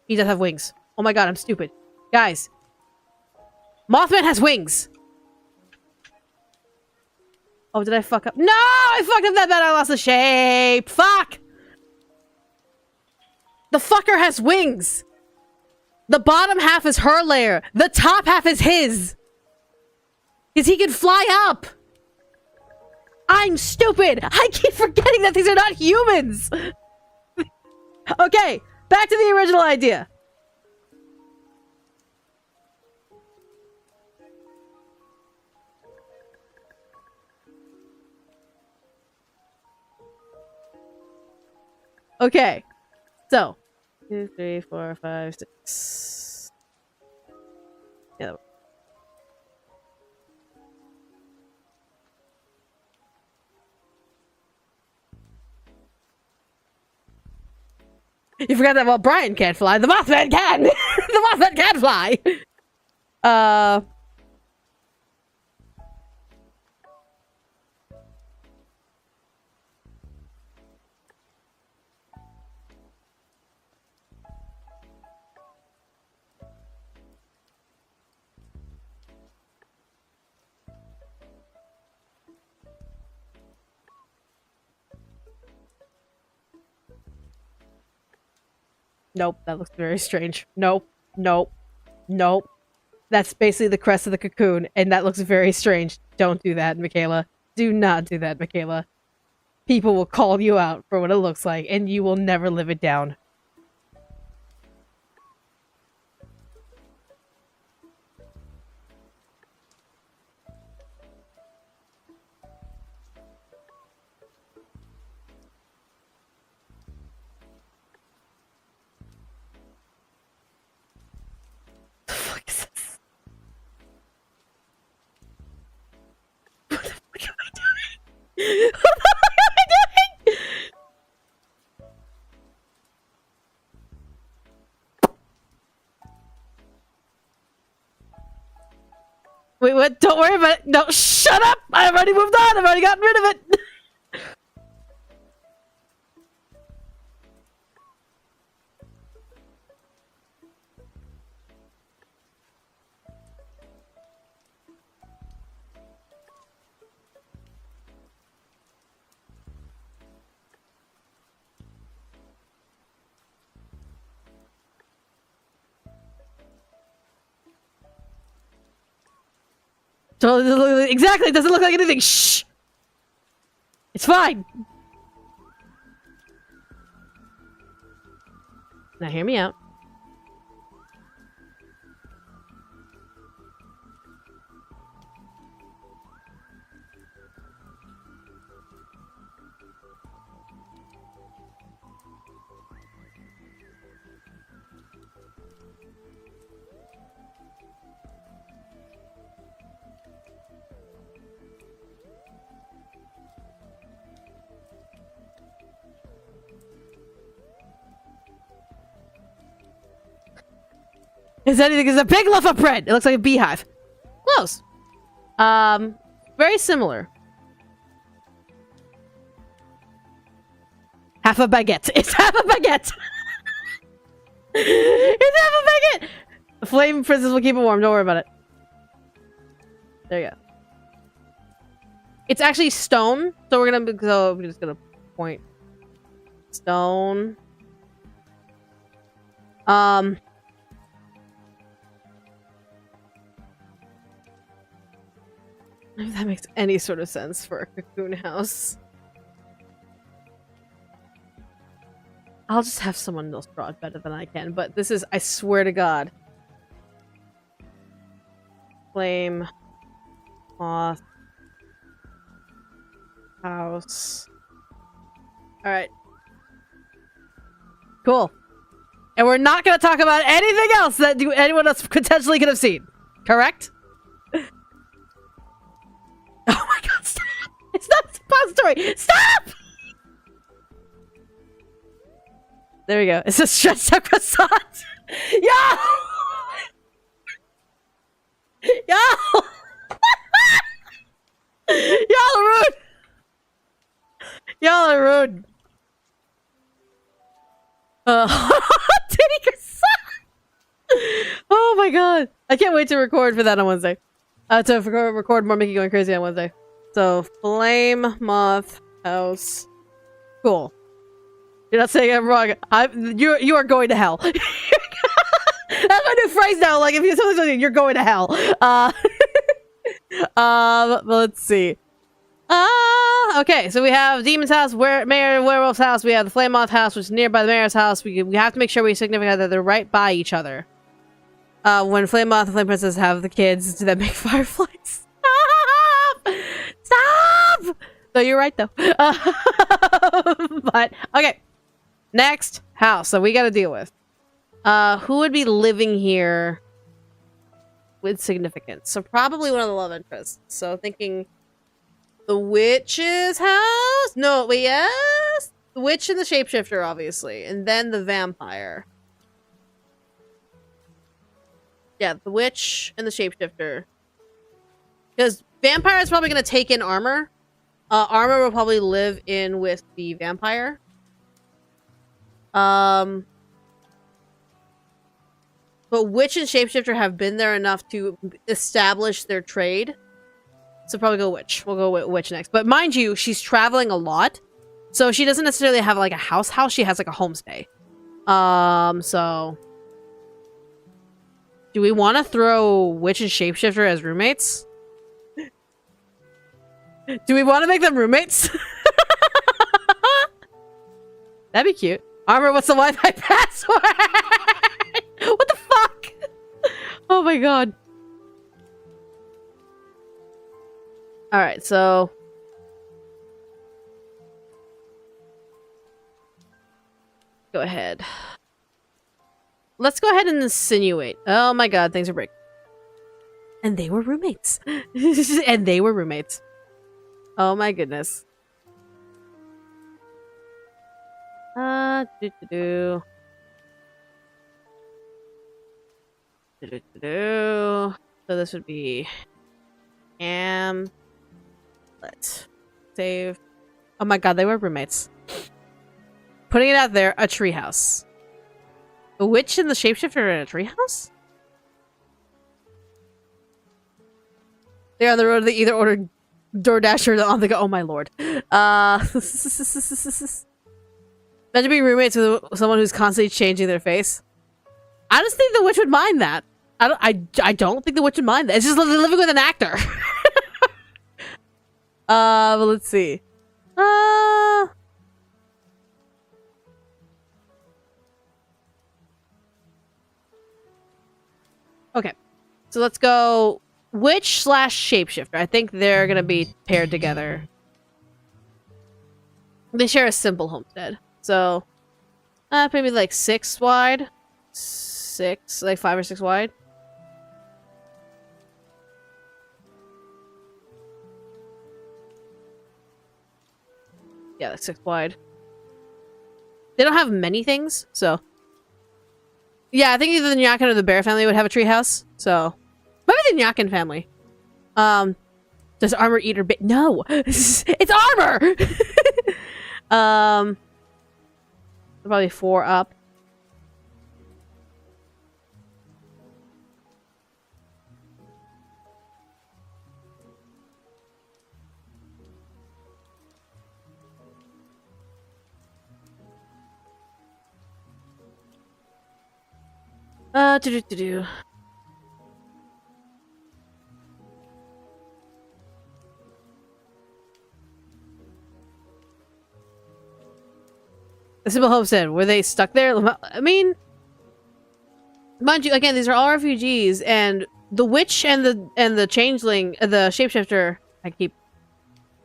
Speaker 1: he does have wings. Oh my god, I'm stupid. Guys. Mothman has wings! Oh, did I fuck up? No! I fucked up that bad, I lost the shape! Fuck! The fucker has wings! The bottom half is her layer. The top half is his! Because he can fly up! I'm stupid! I keep forgetting that these are not humans! Okay, back to the original idea. Okay, so 2, 3, 4, 5, 6. Yeah. You forgot that, well, Brian can't fly. The Mothman can! The Mothman can fly! Nope, that looks very strange. Nope, nope, nope. That's basically the crest of the cocoon, and that looks very strange. Don't do that, Michaela. Do not do that, Michaela. People will call you out for what it looks like, and you will never live it down. The fuck is this? What the fuck am I doing? What the fuck am I doing? Wait, what? Don't worry about it. No, shut up! I've already moved on. I've already gotten rid of it. Exactly, it doesn't look like anything. Shh! It's fine. Now hear me out. Is anything? It's a big loaf of bread. It looks like a beehive. Close. Very similar. Half a baguette. It's half a baguette. It's half a baguette. The flame princess will keep it warm. Don't worry about it. There you go. It's actually stone, so we're just gonna point stone. If that makes any sort of sense for a cocoon house. I'll just have someone else draw it better than I can, but this is, I swear to God. Flame. Moth. House. Alright. Cool. And we're not going to talk about anything else that anyone else potentially could have seen. Correct? Oh my God, stop! It's not a suppository! Stop! There we go. It's a stretched out croissant. Yo! Yo! Y'all are rude! Y'all are rude. Titty croissant! Oh my God. I can't wait to record for that on Wednesday. To record more Mickey going crazy on Wednesday. So, flame, moth, house. Cool. You're not saying I'm wrong. You are going to hell. That's my new phrase now. Like, if you tell something, you're going to hell. Let's see. Okay, so we have Demon's house, Mayor Werewolf's house. We have the Flame Moth house, which is nearby the Mayor's house. We have to make sure we signify that they're right by each other. When Flame Moth and Flame Princess have the kids, do that make fireflies? Stop! Stop! No, you're right though. But okay, next house that we got to deal with. Who would be living here with significance? So probably one of the love interests. So thinking the witch's house. No, wait, yes, the witch and the shapeshifter, obviously, and then the vampire. Yeah, the witch and the shapeshifter. Because vampire is probably going to take in armor. Armor will probably live in with the vampire. But witch and shapeshifter have been there enough to establish their trade. So probably go witch. We'll go with witch next. But mind you, she's traveling a lot. So she doesn't necessarily have like a house. She has like a homestay. So do we want to throw witch and shapeshifter as roommates? Do we want to make them roommates? That'd be cute. Armor, what's the Wi-Fi password? What the fuck? Oh my god. Alright, so... Go ahead. Let's go ahead and insinuate. Oh my god, things are breaking. And they were roommates. And they were roommates. Oh my goodness. Do-do-do. Do-do-do-do. So this would be Hamlet. Save. Oh my god, they were roommates. Putting it out there, a treehouse. The witch and the shapeshifter are in a treehouse? They're on the road. They either ordered DoorDash or on the go. Oh my lord. Imagine being roommates with someone who's constantly changing their face. I just think the witch would mind that. I don't think the witch would mind that. It's just living with an actor. But let's see. Okay. So let's go witch / shapeshifter. I think they're gonna be paired together. They share a simple homestead. So maybe like 6 wide. 6, like 5 or 6 wide. Yeah, like 6 wide. They don't have many things, so. Yeah, I think either the Nyakin or the Bear family would have a treehouse. So maybe the Nyakin family. Does armor eat or bit? No, it's armor. Probably 4 up. Do-do-do-do. The simple homestead. Were they stuck there? I mean, mind you, again, these are all refugees, and the witch and the changeling, the shapeshifter. I keep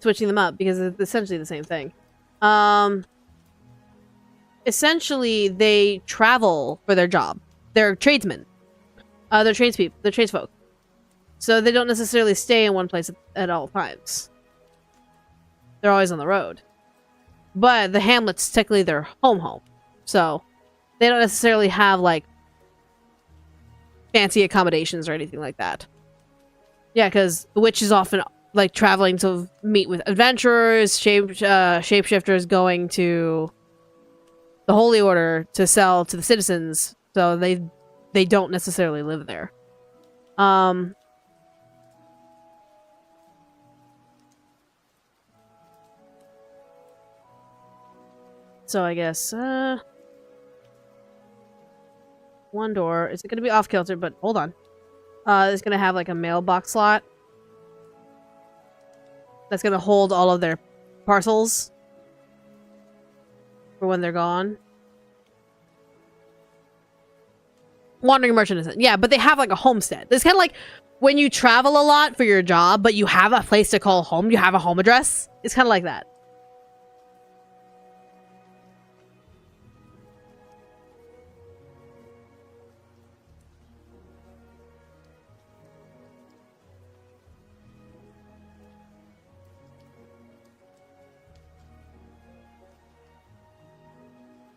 Speaker 1: switching them up because it's essentially the same thing. Essentially, they travel for their job. They're tradesmen. They're tradespeople. They're tradesfolk. So they don't necessarily stay in one place at all times. They're always on the road. But the Hamlet's technically their home. So they don't necessarily have, like, fancy accommodations or anything like that. Yeah, because the witch is often, like, traveling to meet with adventurers, shapeshifters going to the Holy Order to sell to the citizens. So they don't necessarily live there. So I guess one door. Is it going to be off kilter? But hold on. It's going to have like a mailbox slot that's going to hold all of their parcels for when they're gone. Wandering merchant isn't. Yeah, but they have like a homestead. It's kind of like when you travel a lot for your job, but you have a place to call home. You have a home address. It's kind of like that.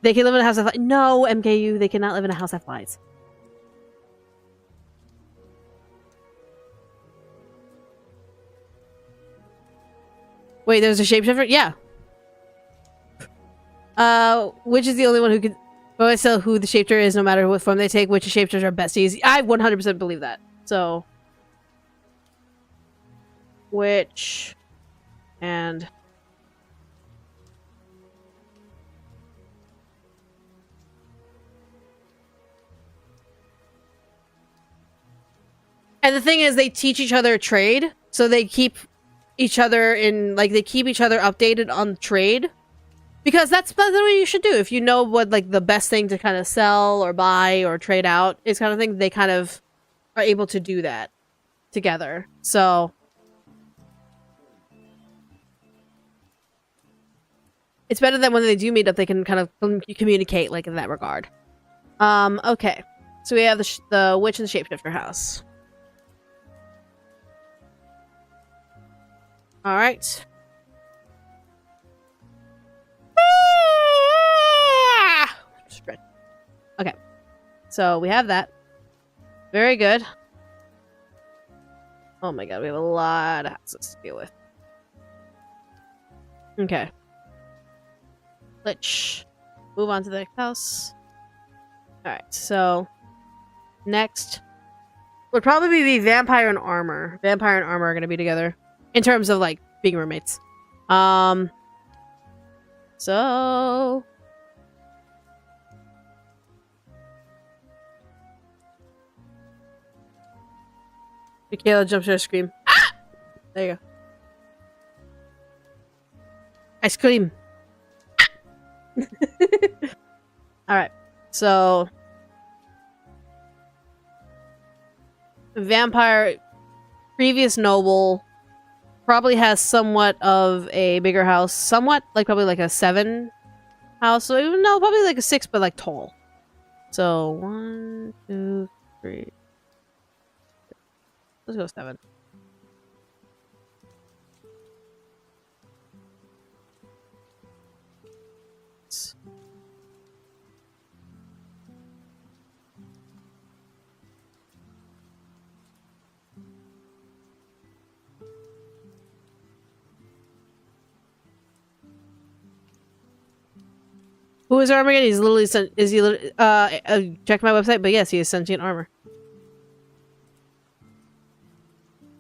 Speaker 1: They can live in a house that flies. No, MKU, they cannot live in a house that flies. Wait, there's a shapeshifter? Yeah. Which is the only one who can always tell who the shapeshifter is no matter what form they take, which shapeshifters are besties. I 100% believe that. So. Which. And. . And the thing is, they teach each other trade, so they keep each other they keep each other updated on trade. Because that's what you should do. If you know what, like, the best thing to kind of sell or buy or trade out is kind of thing, they kind of are able to do that together. So it's better that when they do meet up, they can kind of communicate, like, in that regard. Okay. So we have the witch and the shapeshifter house. Alright. Okay. So we have that. Very good. Oh my god, we have a lot of houses to deal with. Okay. Let's move on to the next house. Alright, so next would probably be vampire and armor. Vampire and armor are gonna be together. In terms of, like, being roommates. So Michaela jumps to her scream. Ah! There you go. I scream. Alright. So vampire, previous noble, probably has somewhat of a bigger house. Somewhat, like, probably like a 7 house. So, no, probably like a 6, but like tall. So 1, 2, 3. Let's go 7. Who is armor again? He's literally check my website, but yes, he is sentient armor.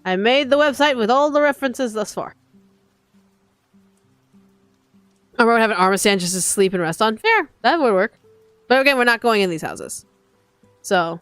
Speaker 1: I made the website with all the references thus far. Armor would have an armor stand just to sleep and rest on. Fair. That would work. But again, we're not going in these houses. So.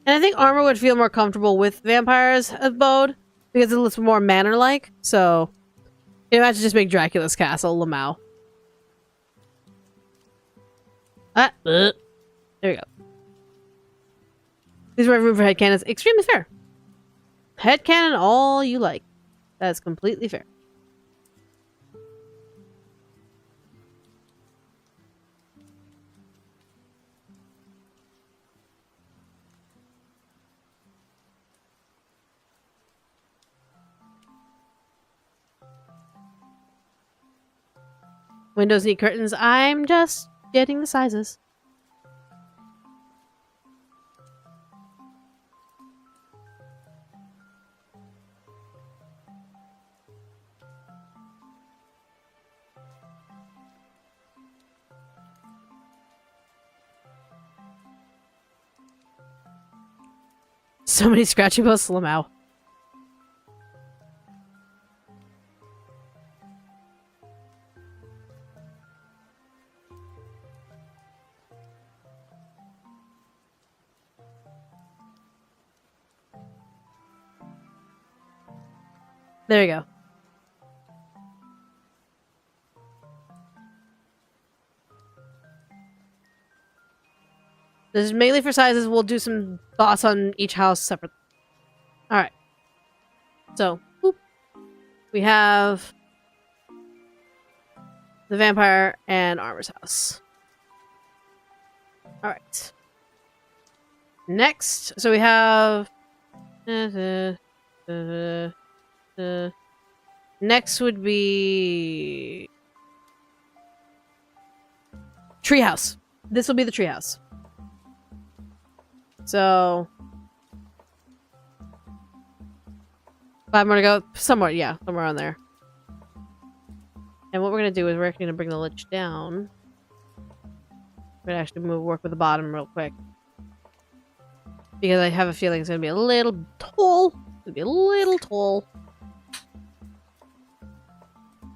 Speaker 1: And I think armor would feel more comfortable with vampires' abode because it looks more manor-like. So, imagine just make Dracula's castle, Lamau. There we go. These are room for headcanons. Extremely fair. Headcanon all you like. That's completely fair. Windows need curtains. I'm just getting the sizes. So many scratchy posts, Lamau. There you go. This is mainly for sizes. We'll do some thoughts on each house separately. Alright. So, whoop. We have the vampire and armor's house. Alright. Next, so we have... next would be... treehouse. This will be the treehouse. So... 5 more to go. Somewhere, yeah. Somewhere on there. And what we're gonna do is we're actually gonna bring the lich down. We're gonna actually work with the bottom real quick. Because I have a feeling it's gonna be a little tall. It's gonna be a little tall.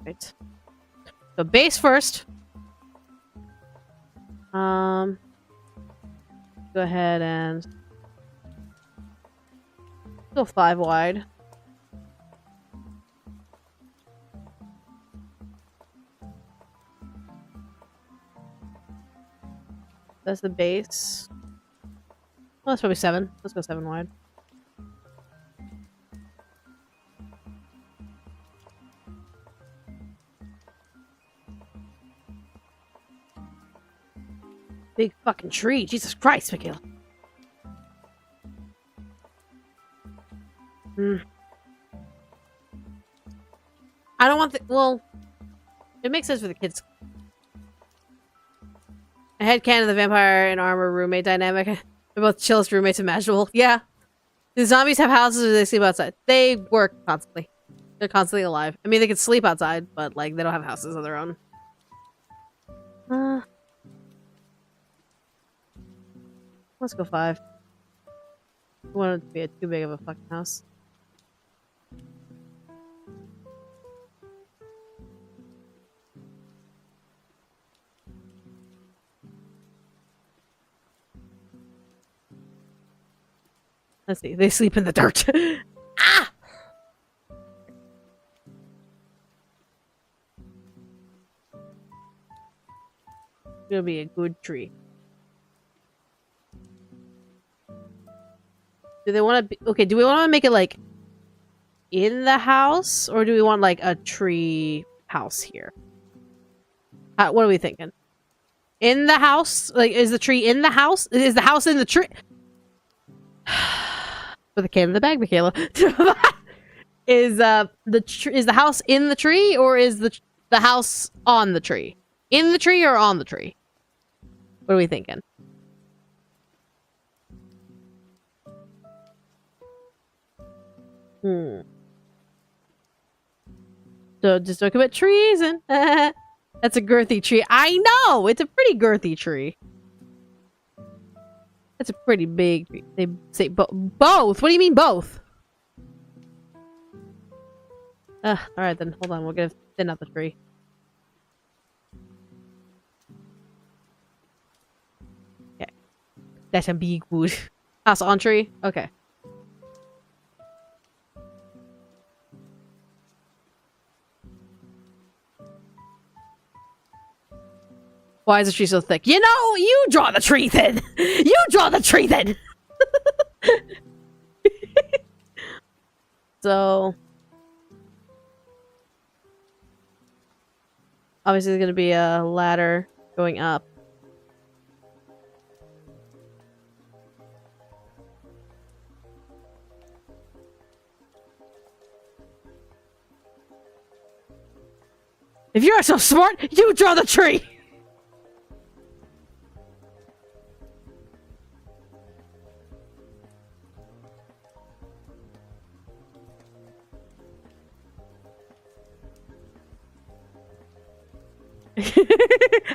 Speaker 1: Right. So base first. Go ahead and go 5 wide. That's the base. Oh, that's probably 7. Let's go 7 wide. Big fucking tree. Jesus Christ, Michaela. I don't want the... Well, it makes sense for the kids. I had Ken and the vampire and armor roommate dynamic. They're both chillest roommates imaginable. Yeah. Do zombies have houses or do they sleep outside? They work constantly. They're constantly alive. I mean, they can sleep outside, but, like, they don't have houses of their own. Let's go 5. I want it to be too big of a fucking house. Let's see. They sleep in the dirt. Ah! It's gonna be a good tree. Do they want to be... Okay, do we want to make it, like, in the house? Or do we want, like, a tree house here? What are we thinking? In the house? Like, is the tree in the house? Is the house in the tree? With a can in the bag, Michaela. Is the house in the tree, or is the house on the tree? In the tree or on the tree? What are we thinking? So just don't commit treason. That's a girthy tree. I know! It's a pretty girthy tree. That's a pretty big tree. They say both? What do you mean both? Alright then. Hold on. We're gonna thin out the tree. Okay. That's a big wood. House on tree? Okay. Why is the tree so thick? You know, you draw the tree thin! You draw the tree thin! So... Obviously there's gonna be a ladder going up. If you're so smart, you draw the tree!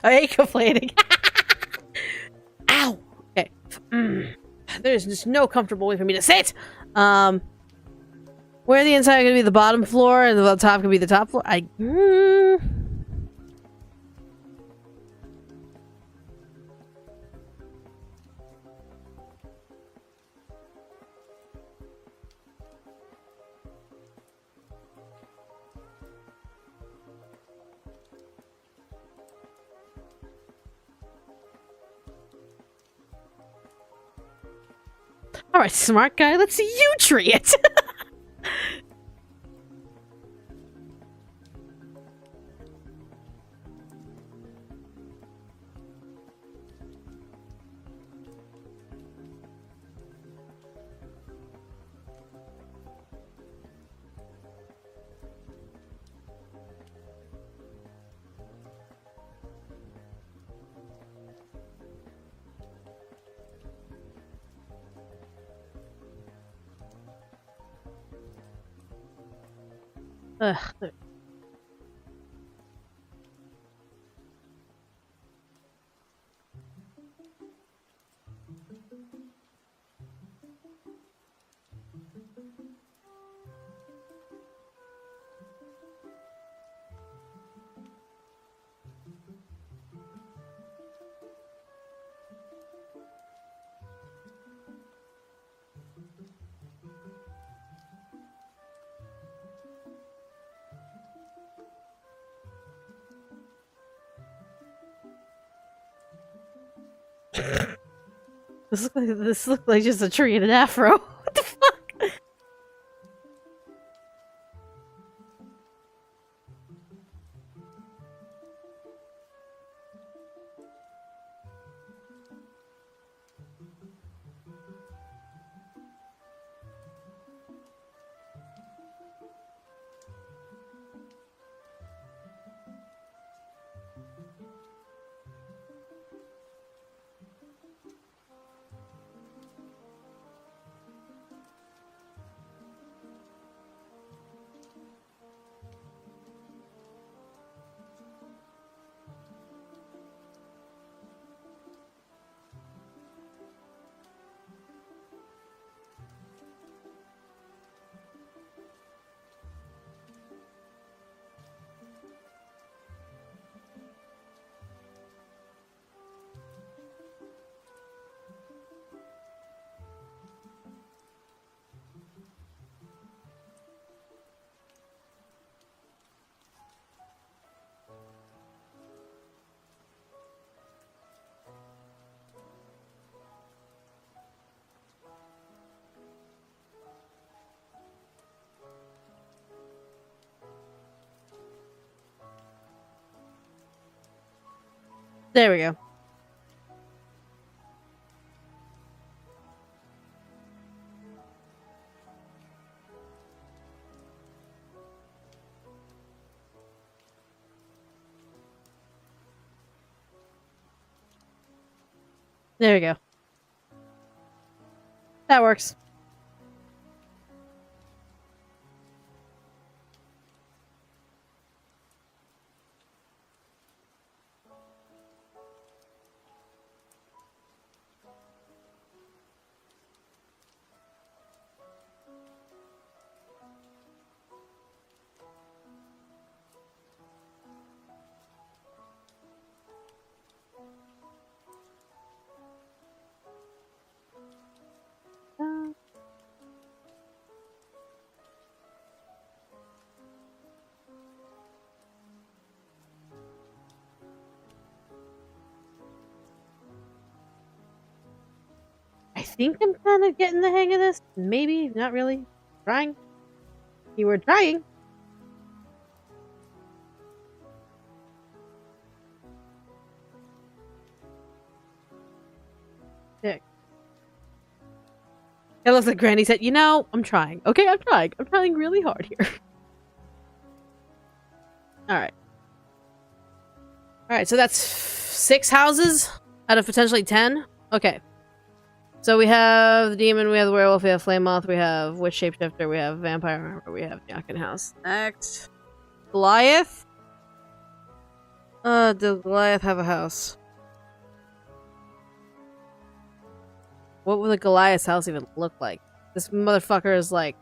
Speaker 1: I ain't complaining. Ow! Okay. There's just no comfortable way for me to sit! Where the inside gonna be the bottom floor and the top gonna be the top floor? Alright, smart guy, let's see you tree it! Ugh. This looks like just a tree and an afro. What the fuck? There we go. There we go. That works. I think I'm kind of getting the hang of this. Maybe, not really. Trying. You were trying. Dick. It looks like Granny said, you know, I'm trying. Okay, I'm trying. I'm trying really hard here. Alright. Alright, so that's 6 houses out of potentially 10. Okay. So we have the demon, we have the werewolf, we have flame moth, we have witch shapeshifter, we have vampire, we have Yakin house. Next. Goliath? Does Goliath have a house? What would the Goliath's house even look like? This motherfucker is like...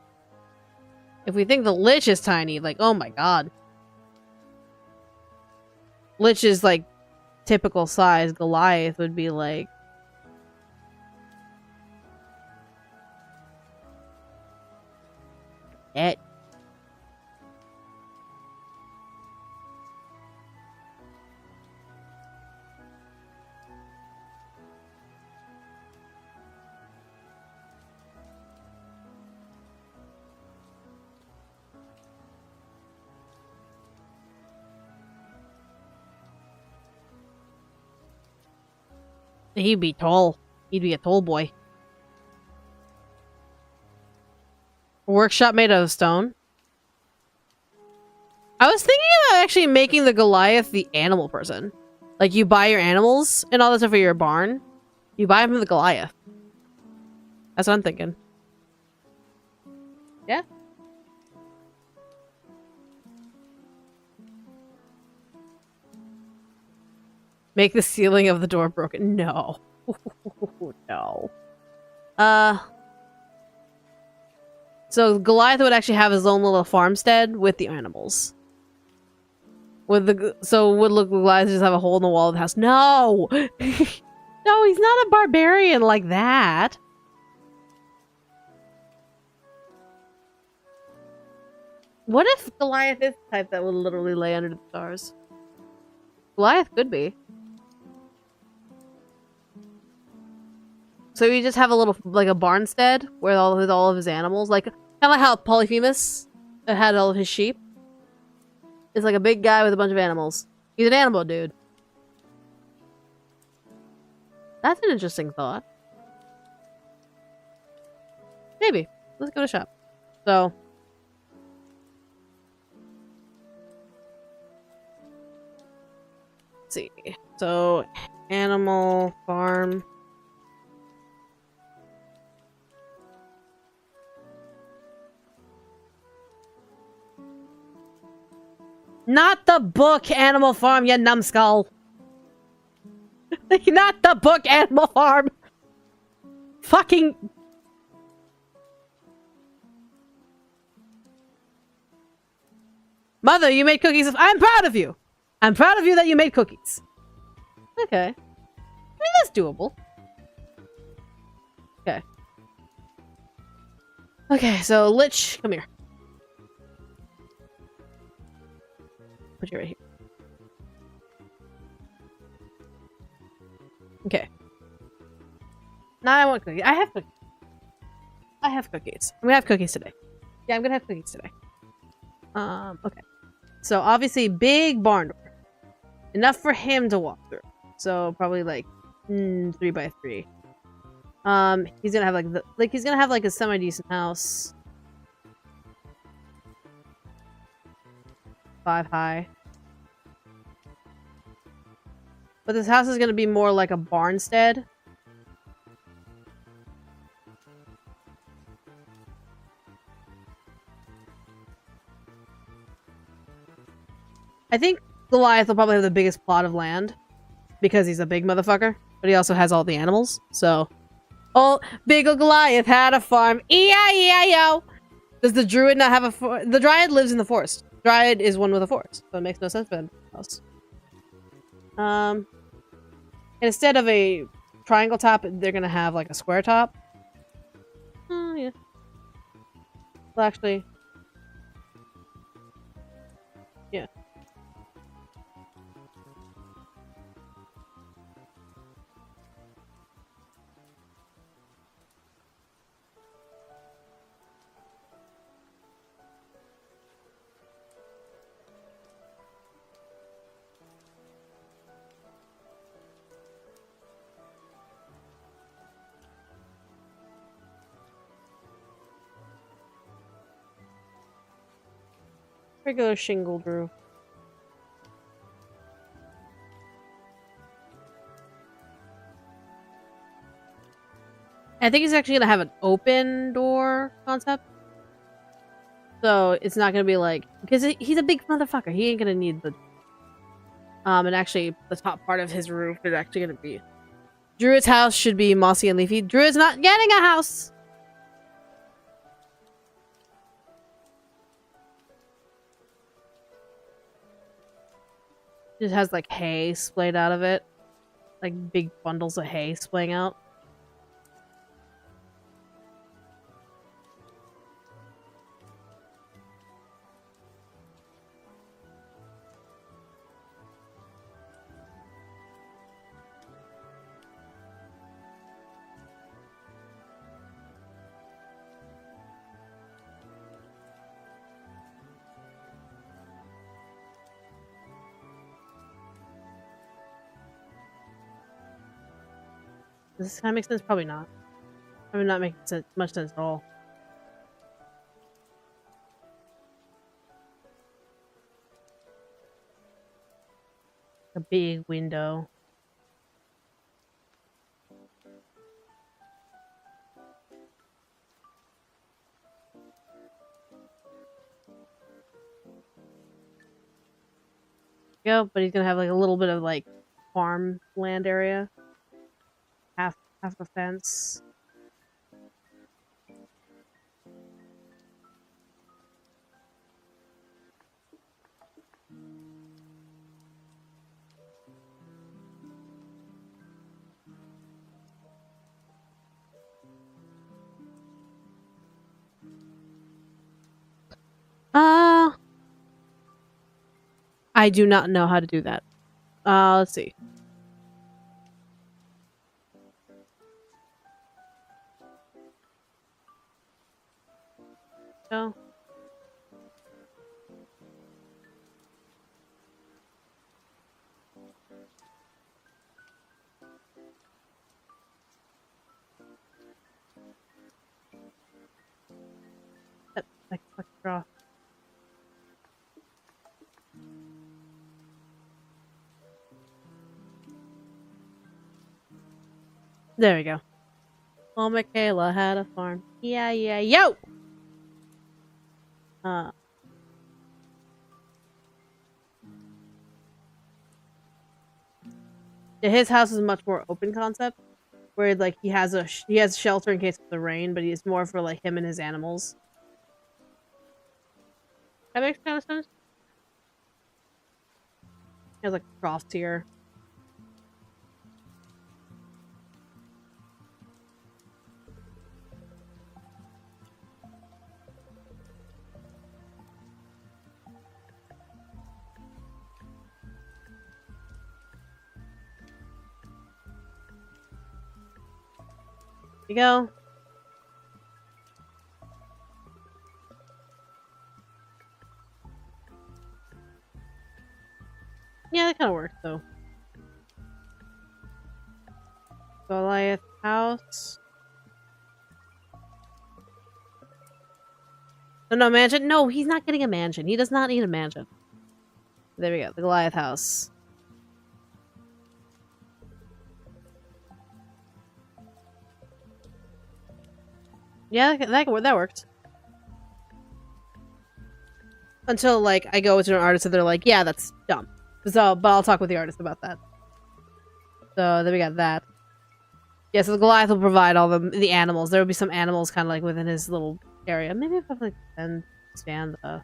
Speaker 1: If we think the Lich is tiny, like, oh my god. Lich is like typical size. Goliath would be like... It. He'd be tall. He'd be a tall boy. A workshop made out of stone. I was thinking about actually making the Goliath the animal person. Like, you buy your animals and all that stuff for your barn. You buy them from the Goliath. That's what I'm thinking. Yeah. Make the ceiling of the door broken. No. No. So Goliath would actually have his own little farmstead with the animals. Would Goliath just have a hole in the wall of the house? No! No, he's not a barbarian like that. What if Goliath is the type that would literally lay under the stars? Goliath could be. So you just have a little, like a barnstead with all of his animals, like kind of like how Polyphemus had all of his sheep. It's like a big guy with a bunch of animals. He's an animal dude. That's an interesting thought. Maybe. Let's go to shop. So. Let's see. So, animal farm. Not the book Animal Farm, you numbskull. Not the book Animal Farm. Fucking. Mother, you made cookies. I'm proud of you. I'm proud of you that you made cookies. Okay. I mean, that's doable. Okay. Okay, so Lich, come here. Put you right here. Okay. Now I want cookies. I have cookies. I have cookies. I'm gonna have cookies today. Yeah, I'm gonna have cookies today. Okay. So obviously big barn door. Enough for him to walk through. So probably like 3 by 3. He's gonna have like a semi-decent house. 5 high. But this house is gonna be more like a barnstead. I think Goliath will probably have the biggest plot of land because he's a big motherfucker, but he also has all the animals. So, oh, big ol' Goliath had a farm. E-I-E-I-O. Does the druid not have a the dryad lives in the forest. Dryad is one with a forest, so it makes no sense for house. And instead of a triangle top, they're gonna have like a square top. Oh yeah. Well, actually, yeah. Regular shingle brew. I think he's actually gonna have an open door concept. So it's not gonna be like, because he's a big motherfucker. He ain't gonna need the and actually the top part of his roof is actually gonna be Druid's house should be mossy and leafy. Druid's not getting a house. It has like hay splayed out of it. Like big bundles of hay splaying out. Does this kind of make sense? Probably not. Probably not making much sense at all. A big window. Yeah, but he's gonna have like a little bit of like farmland area. Half a fence. I do not know how to do that. Let's see. Go. Like fuck draw. There we go. Oh, Michaela had a farm. Yeah, yo! Yeah, his house is much more open concept, where like he has shelter in case of the rain, but he's more for like him and his animals. That makes kind of sense. He has like a cross tier. You go. Yeah, that kind of works though. Goliath house. No, mansion. No, he's not getting a mansion. He does not need a mansion. There we go. The Goliath house. Yeah, that works. Until like I go to an artist and they're like, "Yeah, that's dumb." So, but I'll talk with the artist about that. So then we got that. Yeah, so the Goliath will provide all the animals. There will be some animals kind of like within his little area. Maybe if I like stand the.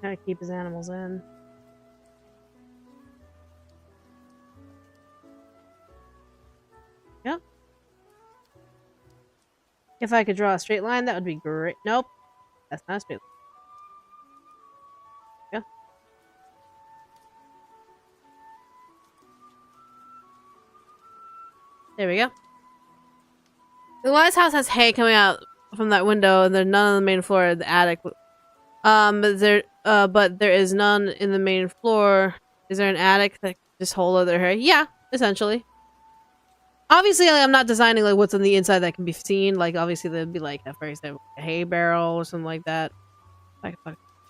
Speaker 1: Gotta keep his animals in. Yep. If I could draw a straight line, that would be great. Nope. That's not a straight line. Yeah. There we go. The Goliath's house has hay coming out from that window, and there's none on the main floor of the attic. But there is none in the main floor. Is there an attic that can just hold other hay? Yeah, essentially. Obviously, like, I'm not designing like what's on the inside that can be seen. Like, obviously, there'd be like, for example, a hay barrel or something like that. Like,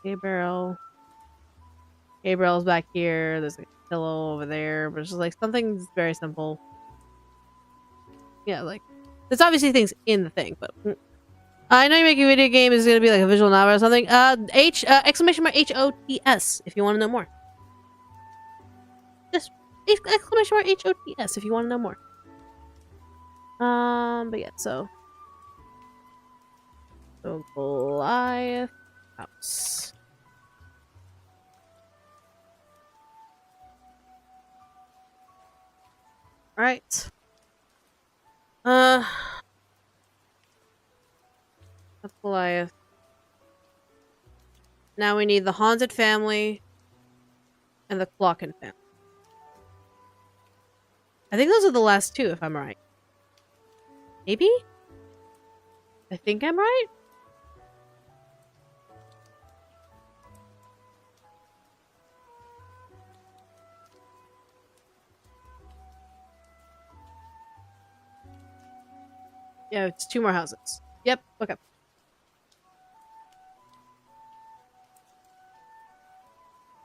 Speaker 1: hay barrel. Hay barrel's back here. There's like a pillow over there, but it's just like something very simple. Yeah, like there's obviously things in the thing, but I know you're making a video game is gonna be like a visual novel or something. Exclamation mark HOTS if you want to know more. Just exclamation mark HOTS if you want to know more. But yeah, so Goliath house. All right. That's Goliath. Now we need the haunted family and the Clocken family. I think those are the last two, if I'm right. Maybe? I think I'm right? Yeah, it's two more houses. Yep, okay.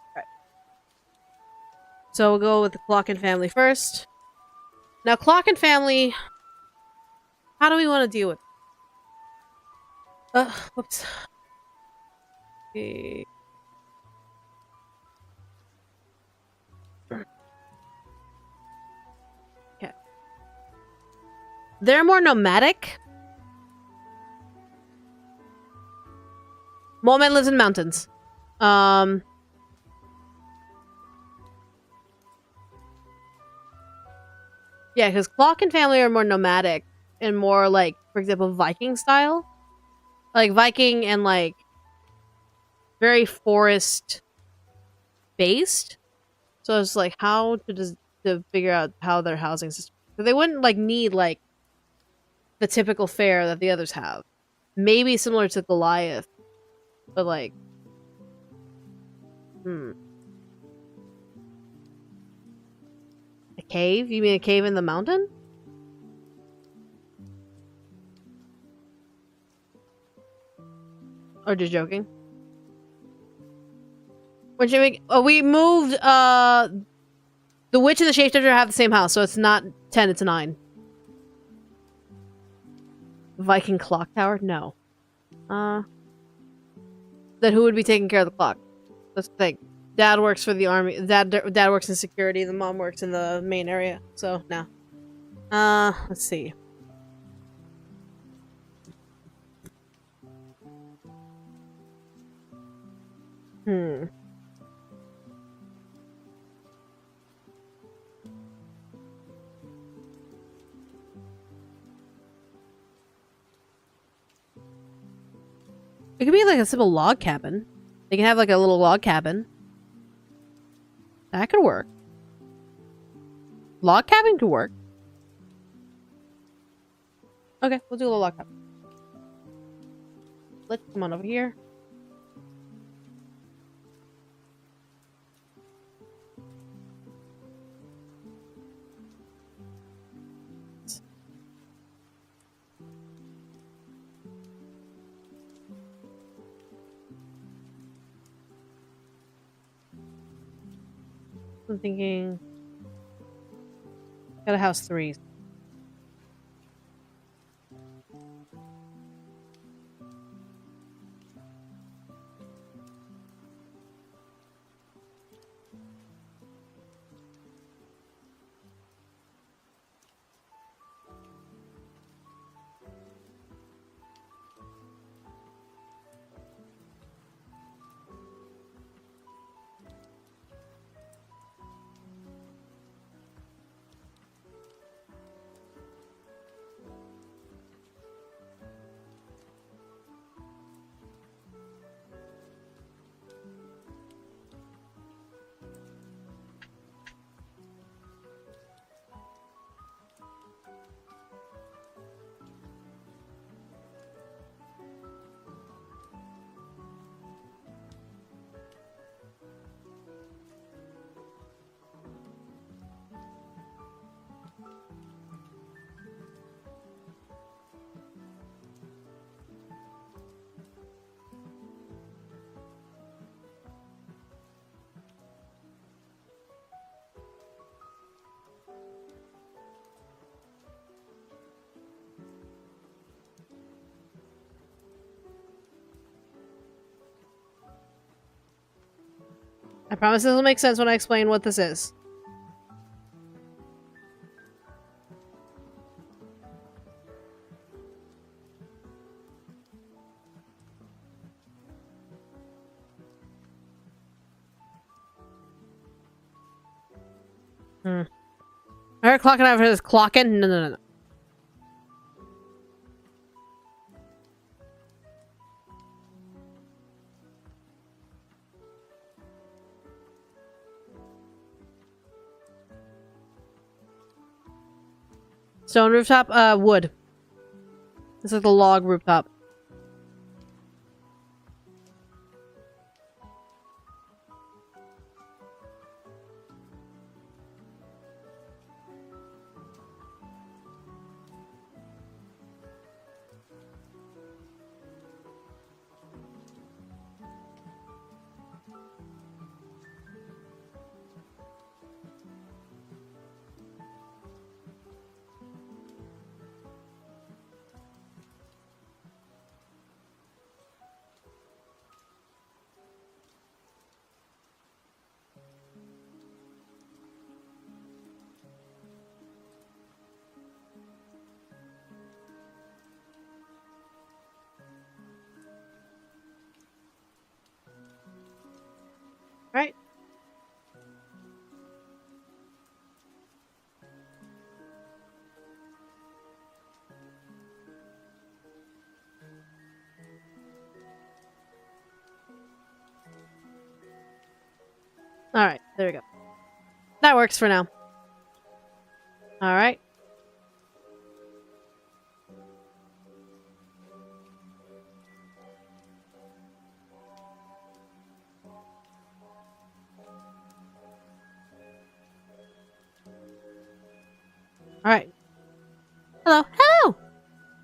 Speaker 1: Alright. So we'll go with the Clocken family first. Now, Clocken family... How do we want to deal with it? Whoops. Okay. They're more nomadic. Mole Man lives in mountains. Yeah, because Clock and family are more nomadic and more like, for example, Viking style. Like Viking and like very forest based. So it's like how to figure out how their housing system. So they wouldn't like need like the typical fare that the others have. Maybe similar to Goliath, but like, a cave? You mean a cave in the mountain? Or just joking? When we moved the witch and the shapeshifter have the same house, so it's not 10, it's 9. Viking clock tower? No. Then who would be taking care of the clock? That's the thing. Dad works for the army. Dad works in security. The mom works in the main area. So no. Let's see. It could be like a simple log cabin. They can have like a little log cabin. That could work. Log cabin could work. Okay, we'll do a little log cabin. Let's come on over here. I'm thinking... Got a house 3. I promise this will make sense when I explain what this is. I heard clocking out for this clocking. No. Stone rooftop? Wood. This is the log rooftop. There we go. That works for now. Alright. Alright. Hello. Hello!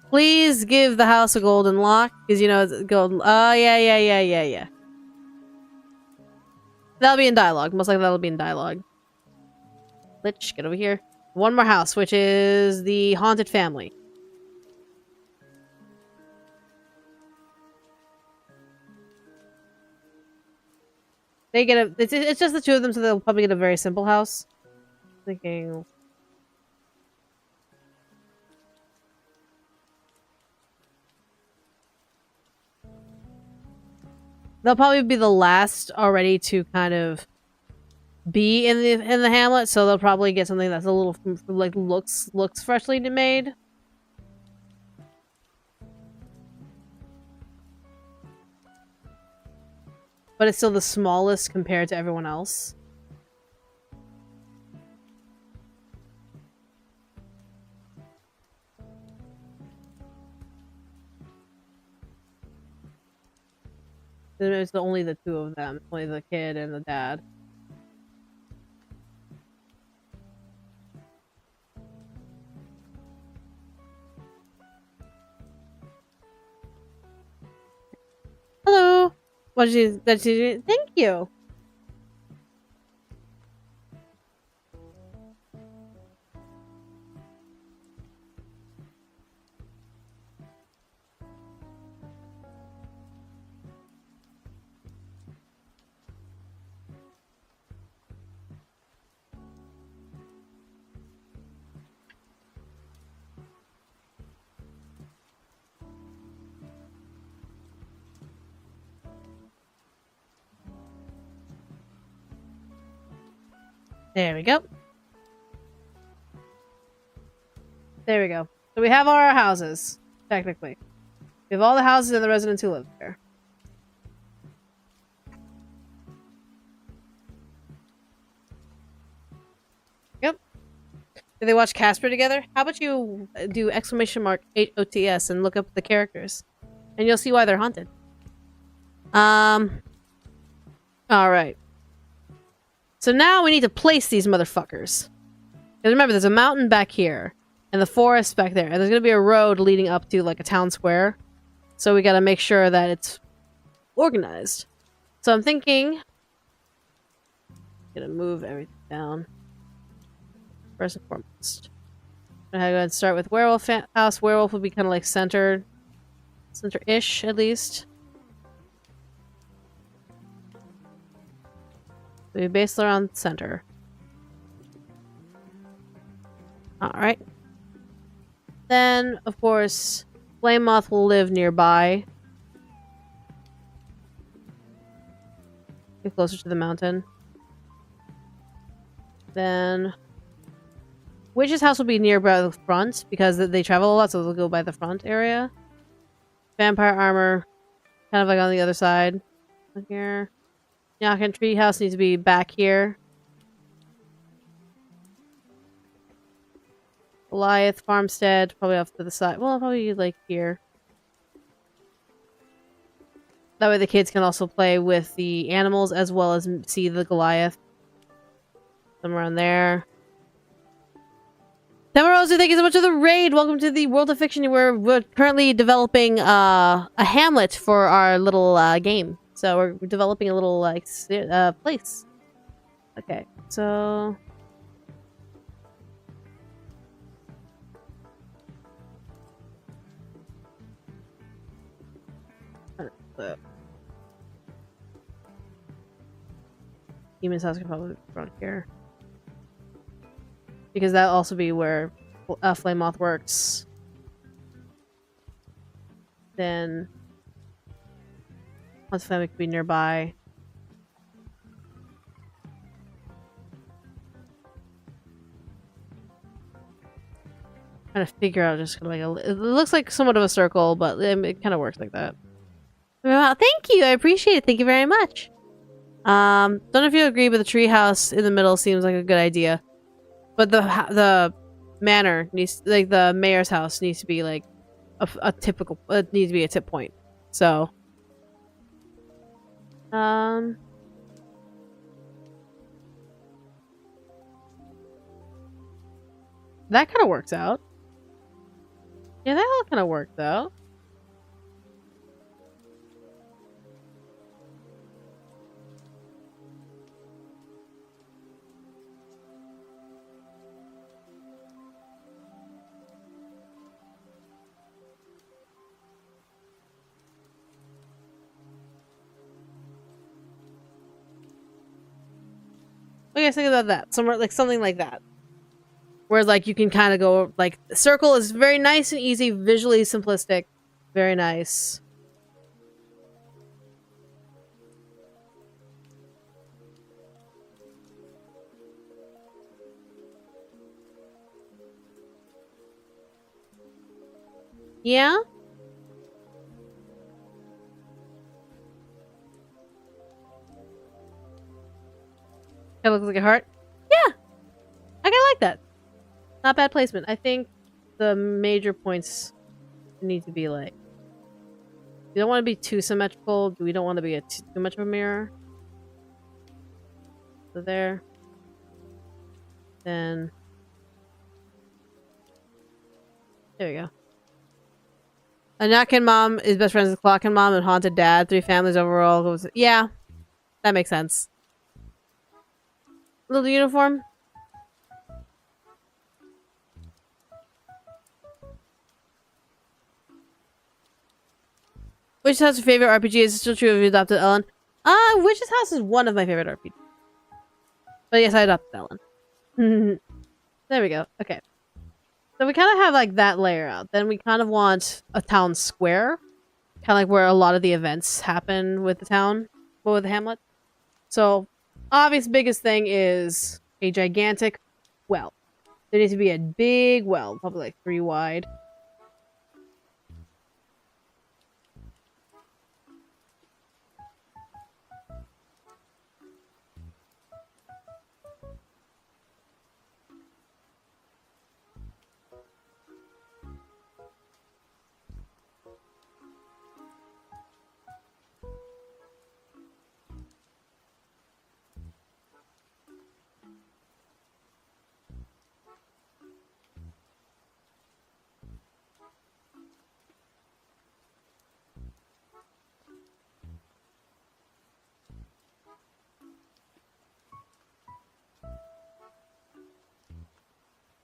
Speaker 1: Please give the house a golden lock, because you know it's golden. Oh, yeah. That'll be in dialogue. Most likely that'll be in dialogue. Lich, get over here. One more house, which is the haunted family. They get a. It's just the two of them, so they'll probably get a very simple house. Thinking. They'll probably be the last already to kind of be in the hamlet, so they'll probably get something that's a little like looks freshly made. But it's still the smallest compared to everyone else. It's only the two of them, only the kid and the dad. Hello. What did you? Thank you. There we go. There we go. So we have all our houses, technically. We have all the houses and the residents who live there. Yep. Do they watch Casper together? How about you do !HOTS and look up the characters, and you'll see why they're haunted. All right. So now we need to place these motherfuckers. Because remember, there's a mountain back here, and the forest back there, and there's gonna be a road leading up to like a town square. So we gotta make sure that it's organized. So I'm thinking, gonna move everything down. First and foremost, I'm gonna go ahead and start with werewolf house. Werewolf will be kind of like center-ish at least. So we base it around center. Alright. Then, of course, flame moth will live nearby. Get closer to the mountain. Then witch's house will be nearby the front because they travel a lot, so they'll go by the front area. Vampire armor, kind of like on the other side. Here. Yak and tree house needs to be back here. Goliath farmstead probably off to the side. Well, probably like here. That way the kids can also play with the animals as well as see the Goliath. Somewhere around there. Tamarosa, thank you so much for the raid. Welcome to the World of Fiction. We're currently developing a Hamlet for our little game. So we're developing a little like place. Okay, so Demon's house could probably be around here because that'll also be where Flame Moth works. Then Haunted family could be nearby. Trying to figure out just like it looks like somewhat of a circle, but it kind of works like that. Well, thank you. I appreciate it. Thank you very much. Don't know if you agree, but the tree house in the middle seems like a good idea. But the manor needs, like the mayor's house needs to be like a typical, needs to be a tip point. So, that kind of works out. Yeah, that all kind of worked out. What do you guys think about that? Somewhere like something like that. Where like you can kind of go like circle is very nice and easy, visually simplistic, very nice. Yeah. That looks like a heart. Yeah, I kind of like that. Not bad placement. I think the major points need to be like, we don't want to be too symmetrical. We don't want to be too much of a mirror. So there. Then there we go. A knockin' mom is best friends with clockin' mom and haunted dad. 3 families overall. Yeah, that makes sense. Little uniform. Witch's House your favorite RPG? Is it still true if you adopted Ellen? Witch's House is one of my favorite RPGs. But yes, I adopted Ellen. There we go. Okay. So we kind of have like that layer out. Then we kind of want a town square. Kind of like where a lot of the events happen with the town. But with the Hamlet. So, obvious biggest thing is a gigantic well. There needs to be a big well. Probably like 3 wide.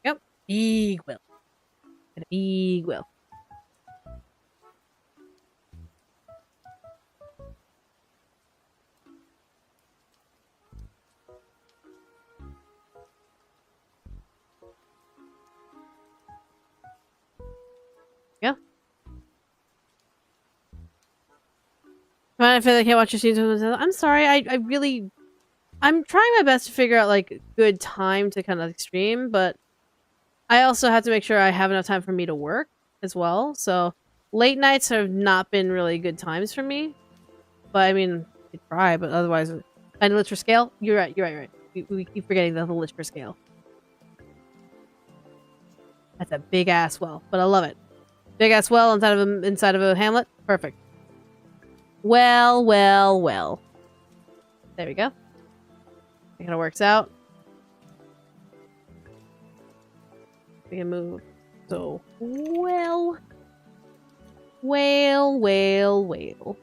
Speaker 1: Yep. Big well. And a big well. Yeah. I feel like I can't watch your scenes. I'm sorry. I really... I'm trying my best to figure out like good time to kind of stream, but I also have to make sure I have enough time for me to work as well. So late nights have not been really good times for me. But I mean, I try, but otherwise, and lich for scale. You're right. You're right. We keep forgetting the lich for scale. That's a big ass well, but I love it. Big ass well inside of a hamlet. Perfect. Well, well, well. There we go. That kind of works out. We can move. So, well. Whale, whale, whale.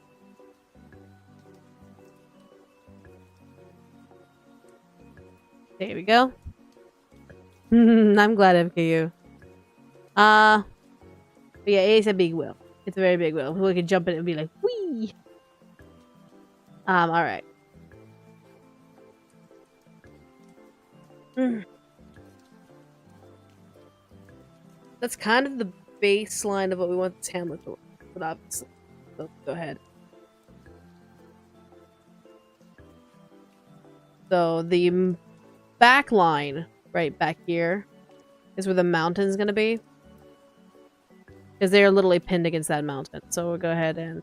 Speaker 1: There we go. I'm glad FKU. But yeah, it's a big whale. It's a very big whale. We can jump in and be like, whee! Alright. That's kind of the baseline of what we want this Hamlet to look like, but obviously. So go ahead. So the back line, right back here, is where the mountain's gonna be. Because they are literally pinned against that mountain. So we'll go ahead and...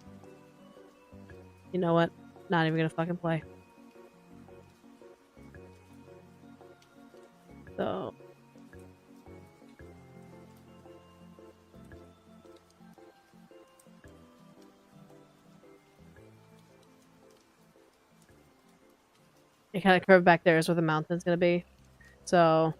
Speaker 1: You know what? Not even gonna fucking play. So it kind of curved back there is where the mountain's gonna be. So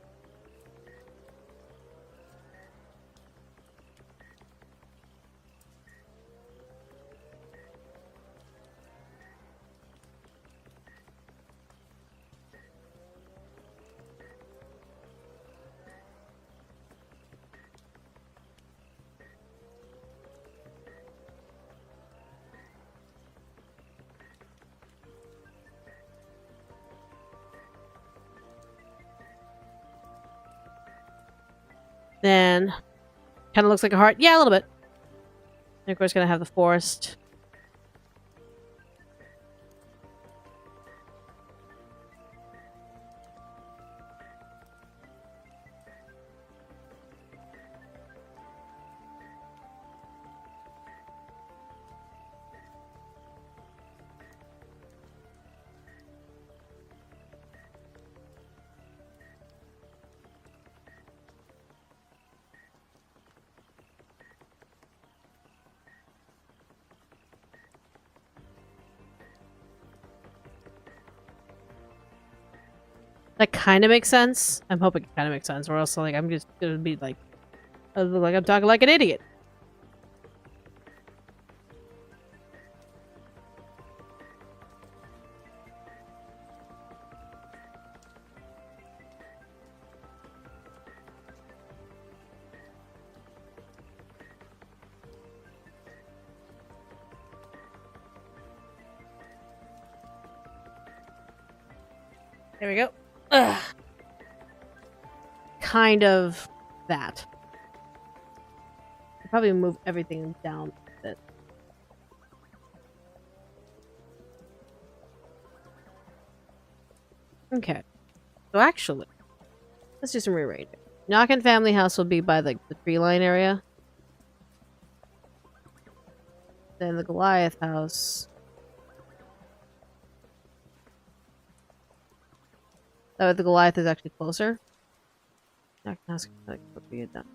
Speaker 1: then kind of looks like a heart. Yeah, a little bit. And of course, gonna have the forest. That kind of makes sense. I'm hoping it kind of makes sense, or else like I'm just gonna be like I'm talking like an idiot. There we go. Ugh. Kind of that. I'll probably move everything down a bit. Okay. So actually, let's do some rearranging. Knockin' family house will be by like the tree line area. Then the Goliath house. Oh, the Goliath is actually closer. Knockin' house can like be it down.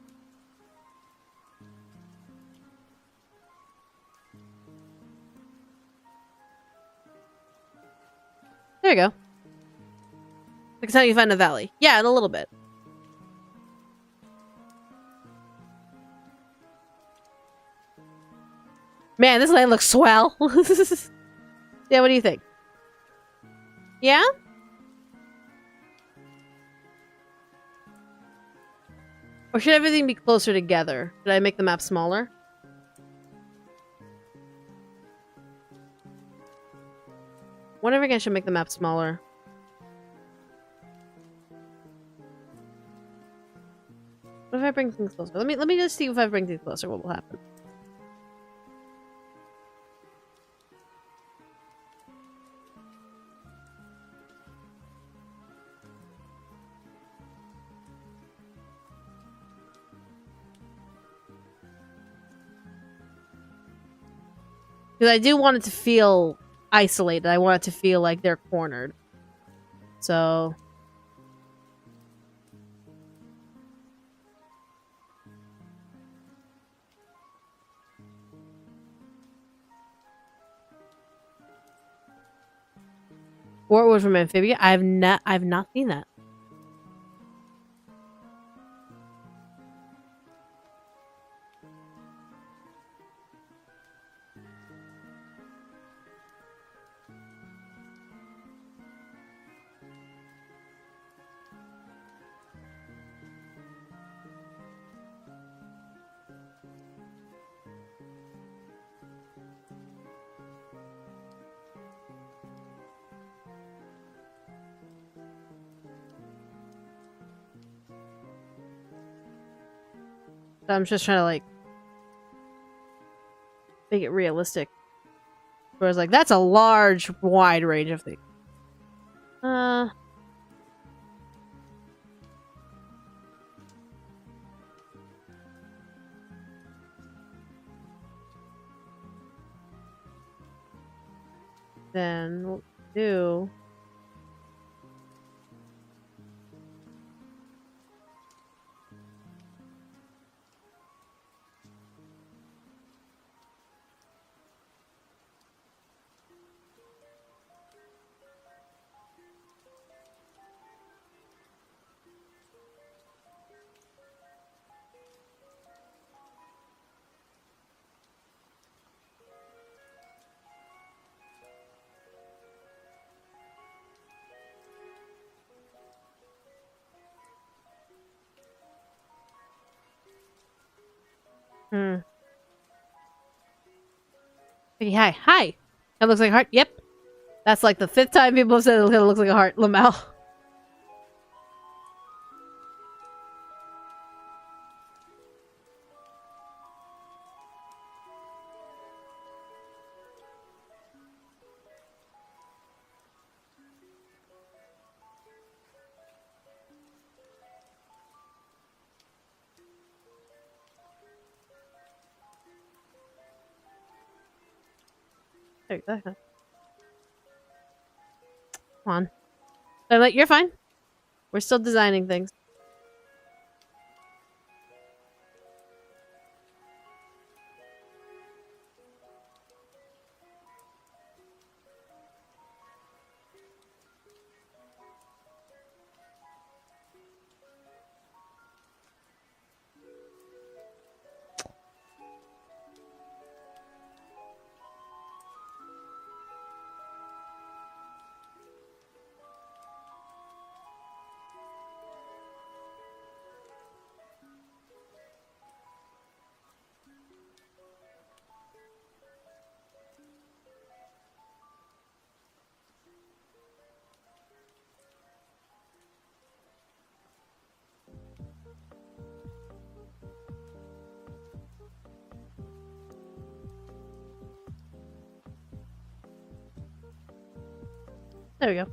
Speaker 1: There you go. Like how you find the valley. Yeah, in a little bit. Man, this land looks swell. Yeah, what do you think? Yeah? Or should everything be closer together? Should I make the map smaller? Wondering if I should make the map smaller. What if I bring things closer? Let me just see if I bring things closer, what will happen. Because I do want it to feel isolated. I want it to feel like they're cornered. So... Wartwood from Amphibia? I've not seen that. I'm just trying to like make it realistic. Whereas like that's a large, wide range of things. Then we'll do Hmm. Hey, hi. Hi. That looks like a heart. Yep. That's like the 5th time people have said it looks like a heart. Lamau. There you go. Come on. I'm like, you're fine. We're still designing things. There we go.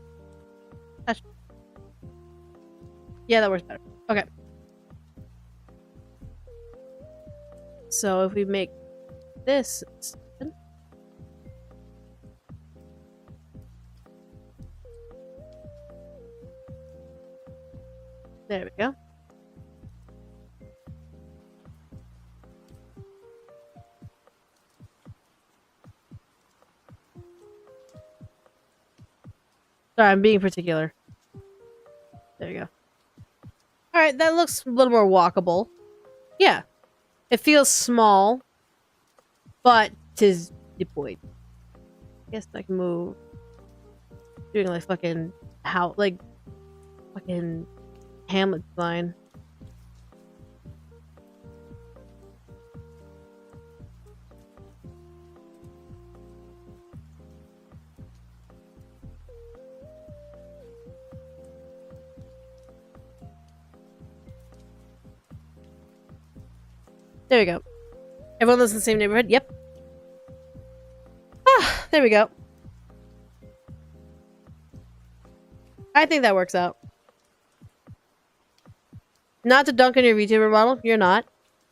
Speaker 1: Touch. Yeah, that works better. Okay. So if we make this... There we go. Sorry, I'm being particular. There you go. Alright, that looks a little more walkable. Yeah. It feels small, but 'tis the point. I guess I can move. Doing like fucking fucking Hamlet design. There we go. Everyone lives in the same neighborhood? Yep. Ah, there we go. I think that works out. Not to dunk on your VTuber model, you're not.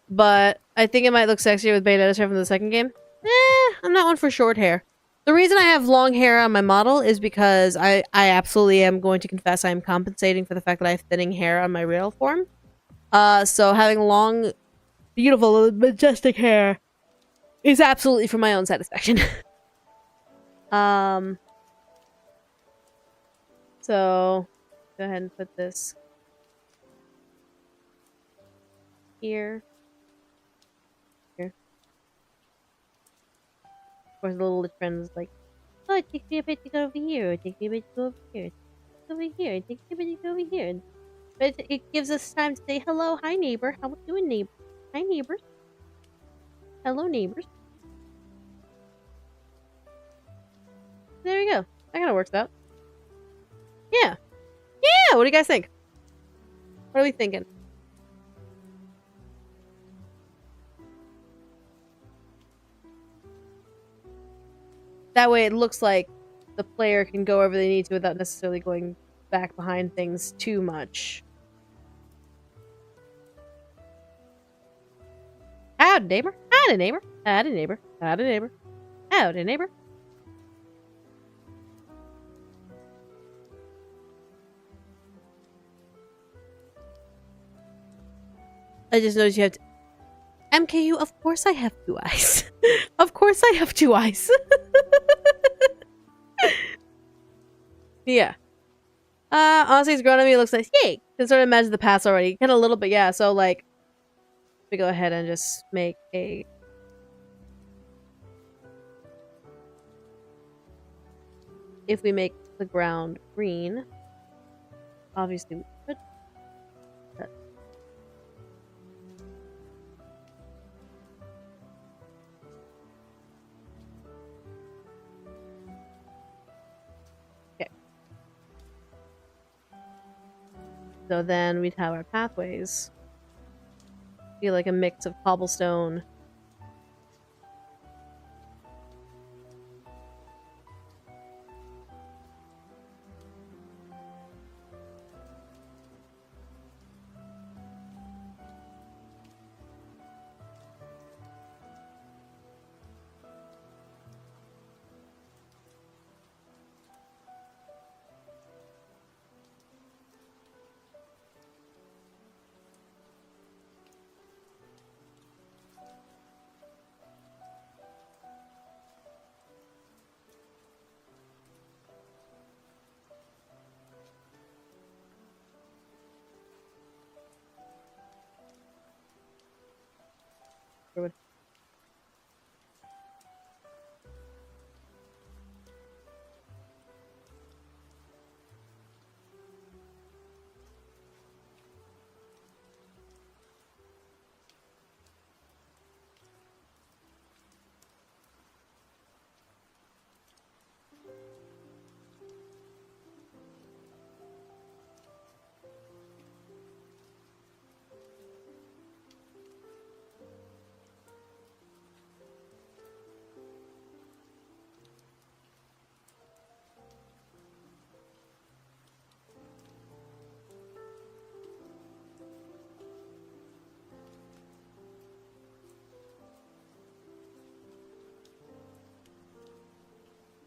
Speaker 1: But I think it might look sexier with Bayonetta's hair from the second game. I'm not one for short hair. The reason I have long hair on my model is because I absolutely am going to confess I am compensating for the fact that I have thinning hair on my real form. So having long, beautiful, majestic hair is absolutely for my own satisfaction. So go ahead and put this here. Here. Of course, the little friend is like, oh, it takes me a bit to go over here. It takes me a bit to go over here. Over here. It takes me a bit to go over here. But it gives us time to say hello, hi neighbor. How we doing, neighbor? Hi neighbors. Hello neighbors. There you go. That kind of works out. Yeah. Yeah. What do you guys think? What are we thinking? That way it looks like the player can go wherever they need to without necessarily going back behind things too much. Howdy, neighbor. Howdy, neighbor. Howdy, neighbor. Howdy, neighbor. Howdy, neighbor. I just noticed you have to... MKU, of course I have 2 eyes. Of course I have 2 eyes. Yeah. Honestly, it's grown on me. It looks nice. Yay! Can sort of imagine the past already. Kind of a little bit, yeah. So, like, we go ahead and just make a... If we make the ground green, obviously we could... So then we'd have our pathways be like a mix of cobblestone.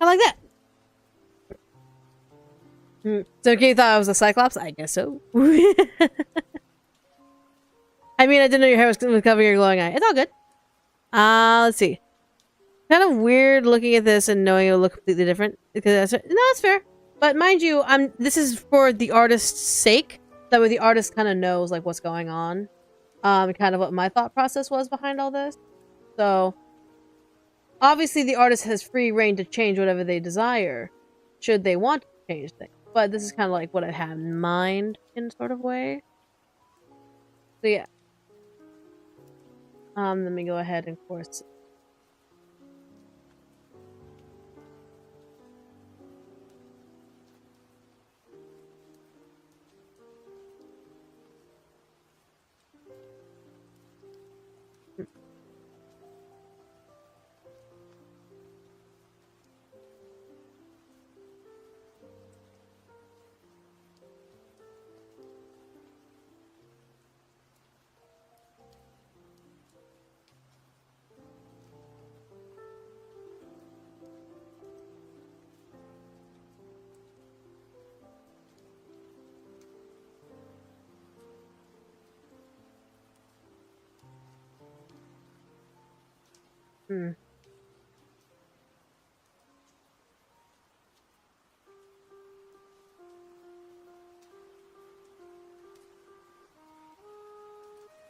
Speaker 1: I like that. So you thought I was a Cyclops? I guess so. I mean, I didn't know your hair was covering your glowing eye. It's all good. Let's see. Kind of weird looking at this and knowing it will look completely different. Because that's fair. But mind you, this is for the artist's sake. That way the artist kind of knows like what's going on. Kind of what my thought process was behind all this. So obviously the artist has free reign to change whatever they desire, should they want to change things. But this is kind of like what I had in mind in sort of way. So yeah. Let me go ahead and of course.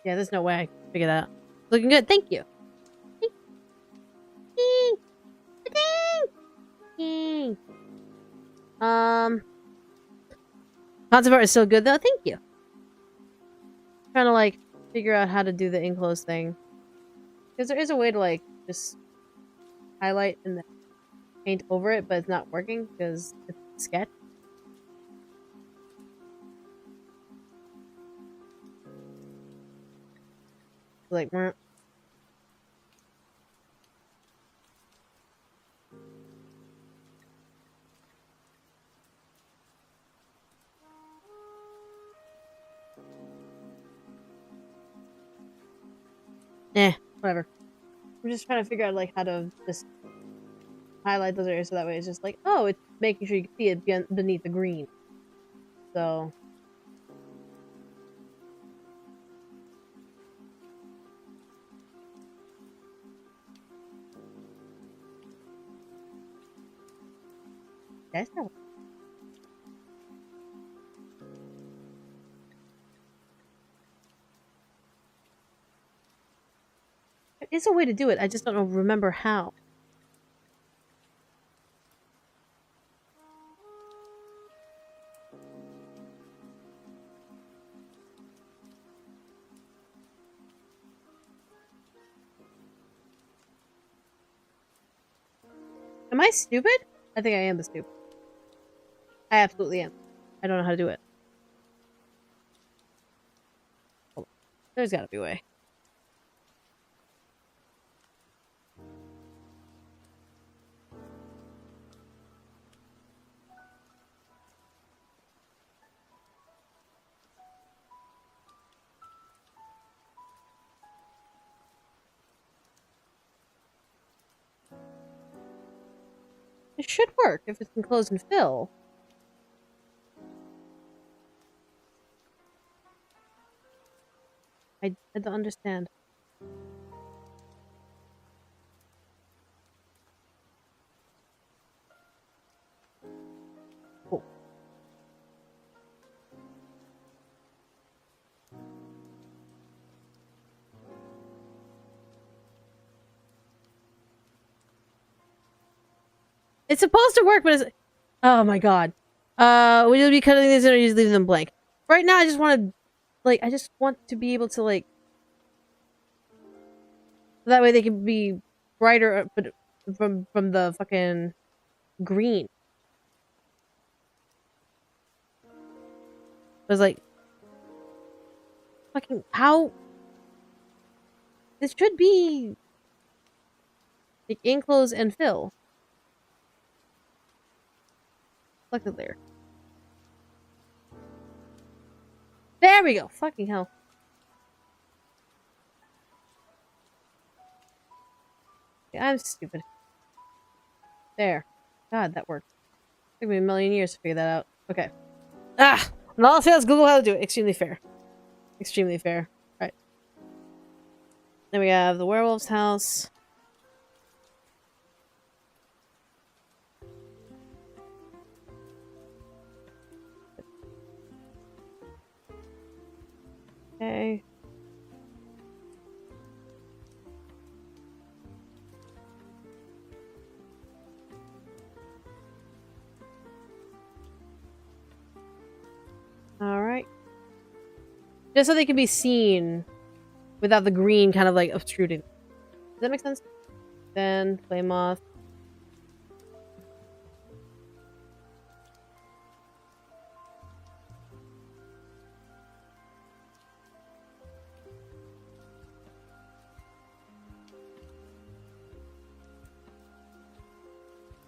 Speaker 1: Yeah, there's no way I can figure that out. Looking good. Thank you. Concept art is still good though. Thank you. Trying to like figure out how to do the enclosed thing, because there is a way to like just highlight and then paint over it, but it's not working because it's a sketch. Like, whatever. I'm just trying to figure out like how to just highlight those areas so that way it's just like, oh, it's making sure you can see it beneath the green. So that's not. There is a way to do it. I just don't remember how. Am I stupid? I think I am the stupid. I absolutely am. I don't know how to do it. There's gotta be a way. It should work if it's enclosed and fill. I don't understand. Cool. It's supposed to work, but it's... Oh my god. Would you be cutting these in or just leaving them blank? Right now, I just want to... Like, I just want to be able to, like... That way they can be brighter, but from the fucking green. I was like... Fucking... How... This should be... Like, enclose and fill. Selected layer. There we go. Fucking hell. Yeah, I'm stupid. There. God, that worked. Took me a million years to figure that out. Okay. Ah! When all fails, Google how to do it. Extremely fair. Extremely fair. Right. Then we have the werewolf's house. Okay. Alright. Just so they can be seen without the green kind of like obtruding. Does that make sense? Then, play moth.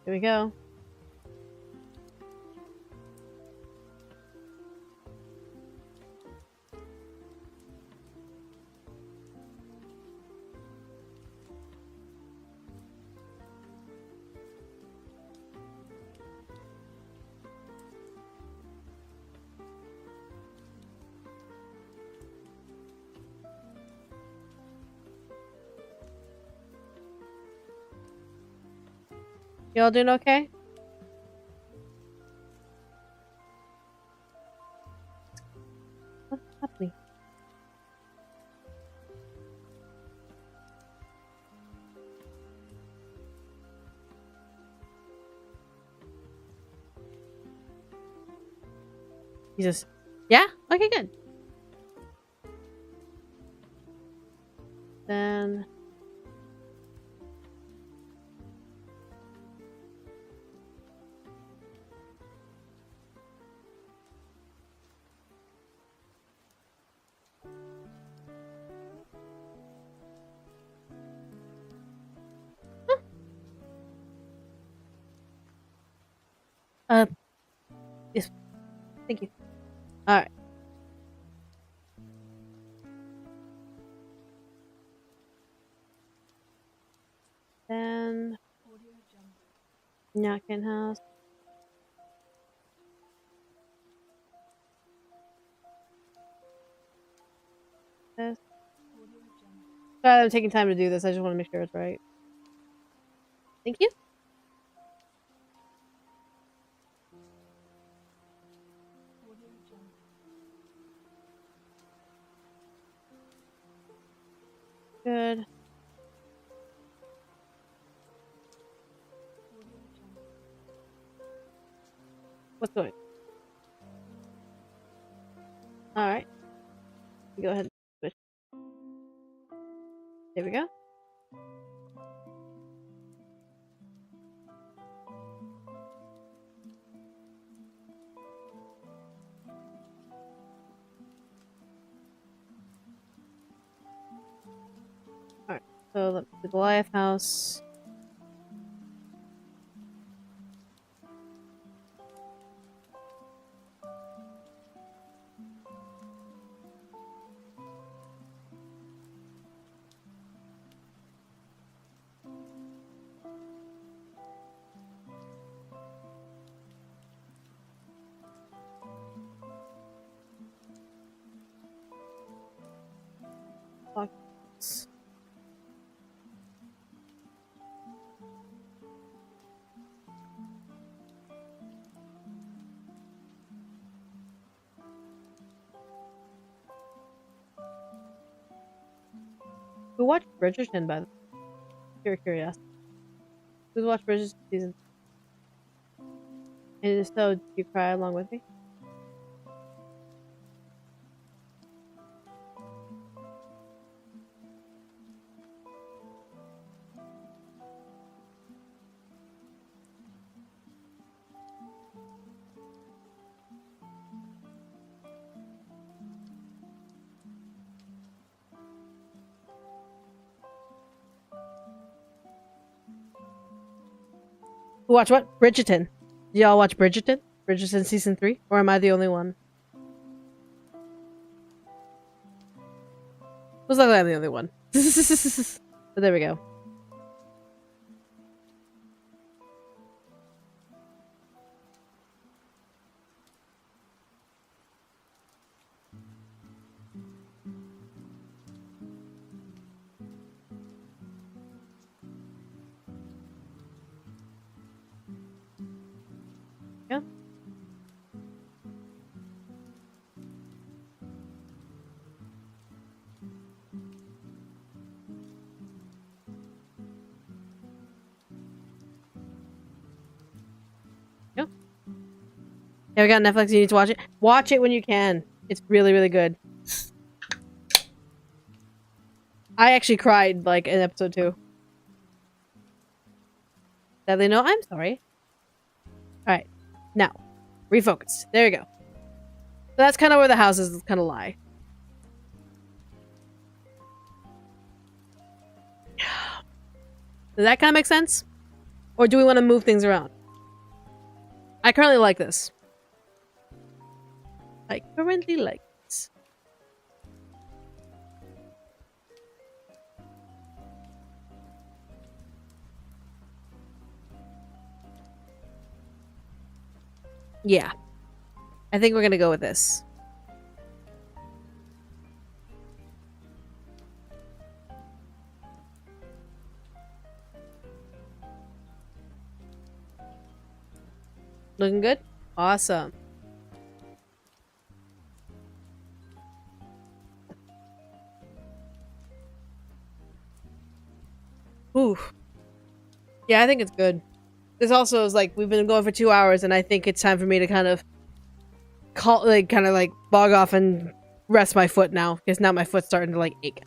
Speaker 1: Here we go. Y'all doing okay? What's happening? Jesus. Yeah? Okay, good. Then... yes. Thank you. Alright. Then... Napkin house. This. Sorry, I'm taking time to do this. I just want to make sure it's right. Thank you. Good. What's going? Alright. Go ahead and switch. There we go. the Goliath house. Pockets. Who watched Bridgerton, by the way? Pure curiosity. Who's watched Bridgerton season? And if so, did you cry along with me? Who watched what? Bridgerton. Did y'all watch Bridgerton? Bridgerton season 3? Or am I the only one? Looks like I'm the only one. But there we go. Yeah. Yeah. Yeah, we got Netflix. You need to watch it. Watch it when you can. It's really, really good. I actually cried, like, in episode 2. Sadly, no, I'm sorry. Alright. Now, refocus. There you go. So that's kind of where the houses kind of lie. Does that kind of make sense? Or do we want to move things around? I currently like this. I currently like this. Yeah. I think we're gonna go with this. Looking good? Awesome. Ooh. Yeah, I think it's good. This also is like, we've been going for 2 hours, and I think it's time for me to kind of bog off and rest my foot now, because now my foot's starting to like ache.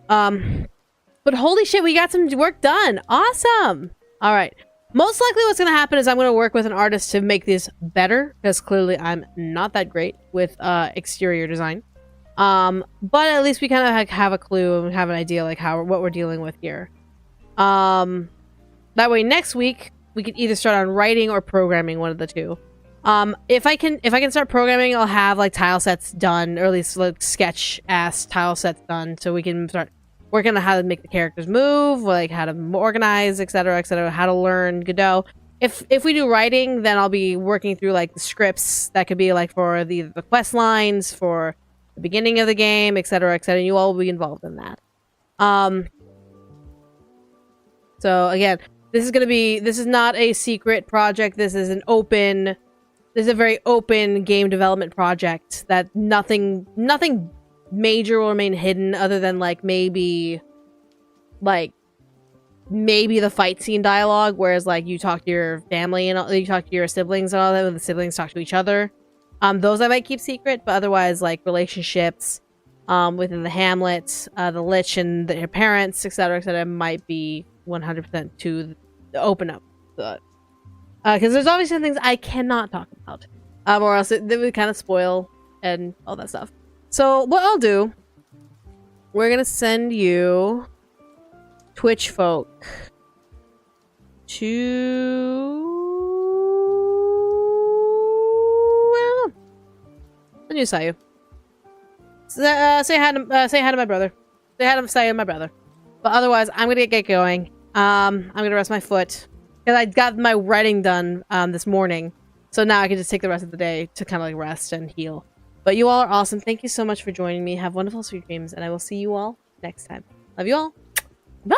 Speaker 1: But holy shit, we got some work done. Awesome. All right. Most likely what's going to happen is I'm going to work with an artist to make this better, because clearly I'm not that great with exterior design. But at least we kind of have a clue and have an idea like what we're dealing with here. That way next week we can either start on writing or programming, one of the two. If I can start programming, I'll have like tile sets done, or at least like sketch ass tile sets done, so we can start working on how to make the characters move, like how to organize, etc., how to learn Godot. If we do writing, then I'll be working through like the scripts that could be like for the quest lines, for the beginning of the game, etc., etc. You all will be involved in that. So again, this is not a secret project. This is a very open game development project that nothing major will remain hidden, other than maybe the fight scene dialogue, whereas like you talk to your family and you talk to your siblings and all that, and the siblings talk to each other. Those I might keep secret, but otherwise like relationships within the Hamlet, the Lich and their parents, etc., might be 100% to open up. Because there's obviously things I cannot talk about, or else they would kind of spoil and all that stuff. So what I'll do, we're gonna send you Twitch folk to... Well, I knew Sayu. Say hi to my brother. Say hi to Sayu, my brother. But otherwise, I'm gonna get going. I'm gonna rest my foot because I got my writing done this morning, so now I can just take the rest of the day to kind of like rest and heal. But you all are awesome. Thank you so much for joining me. Have wonderful sweet dreams, and I will see you all next time. Love you all. Bye.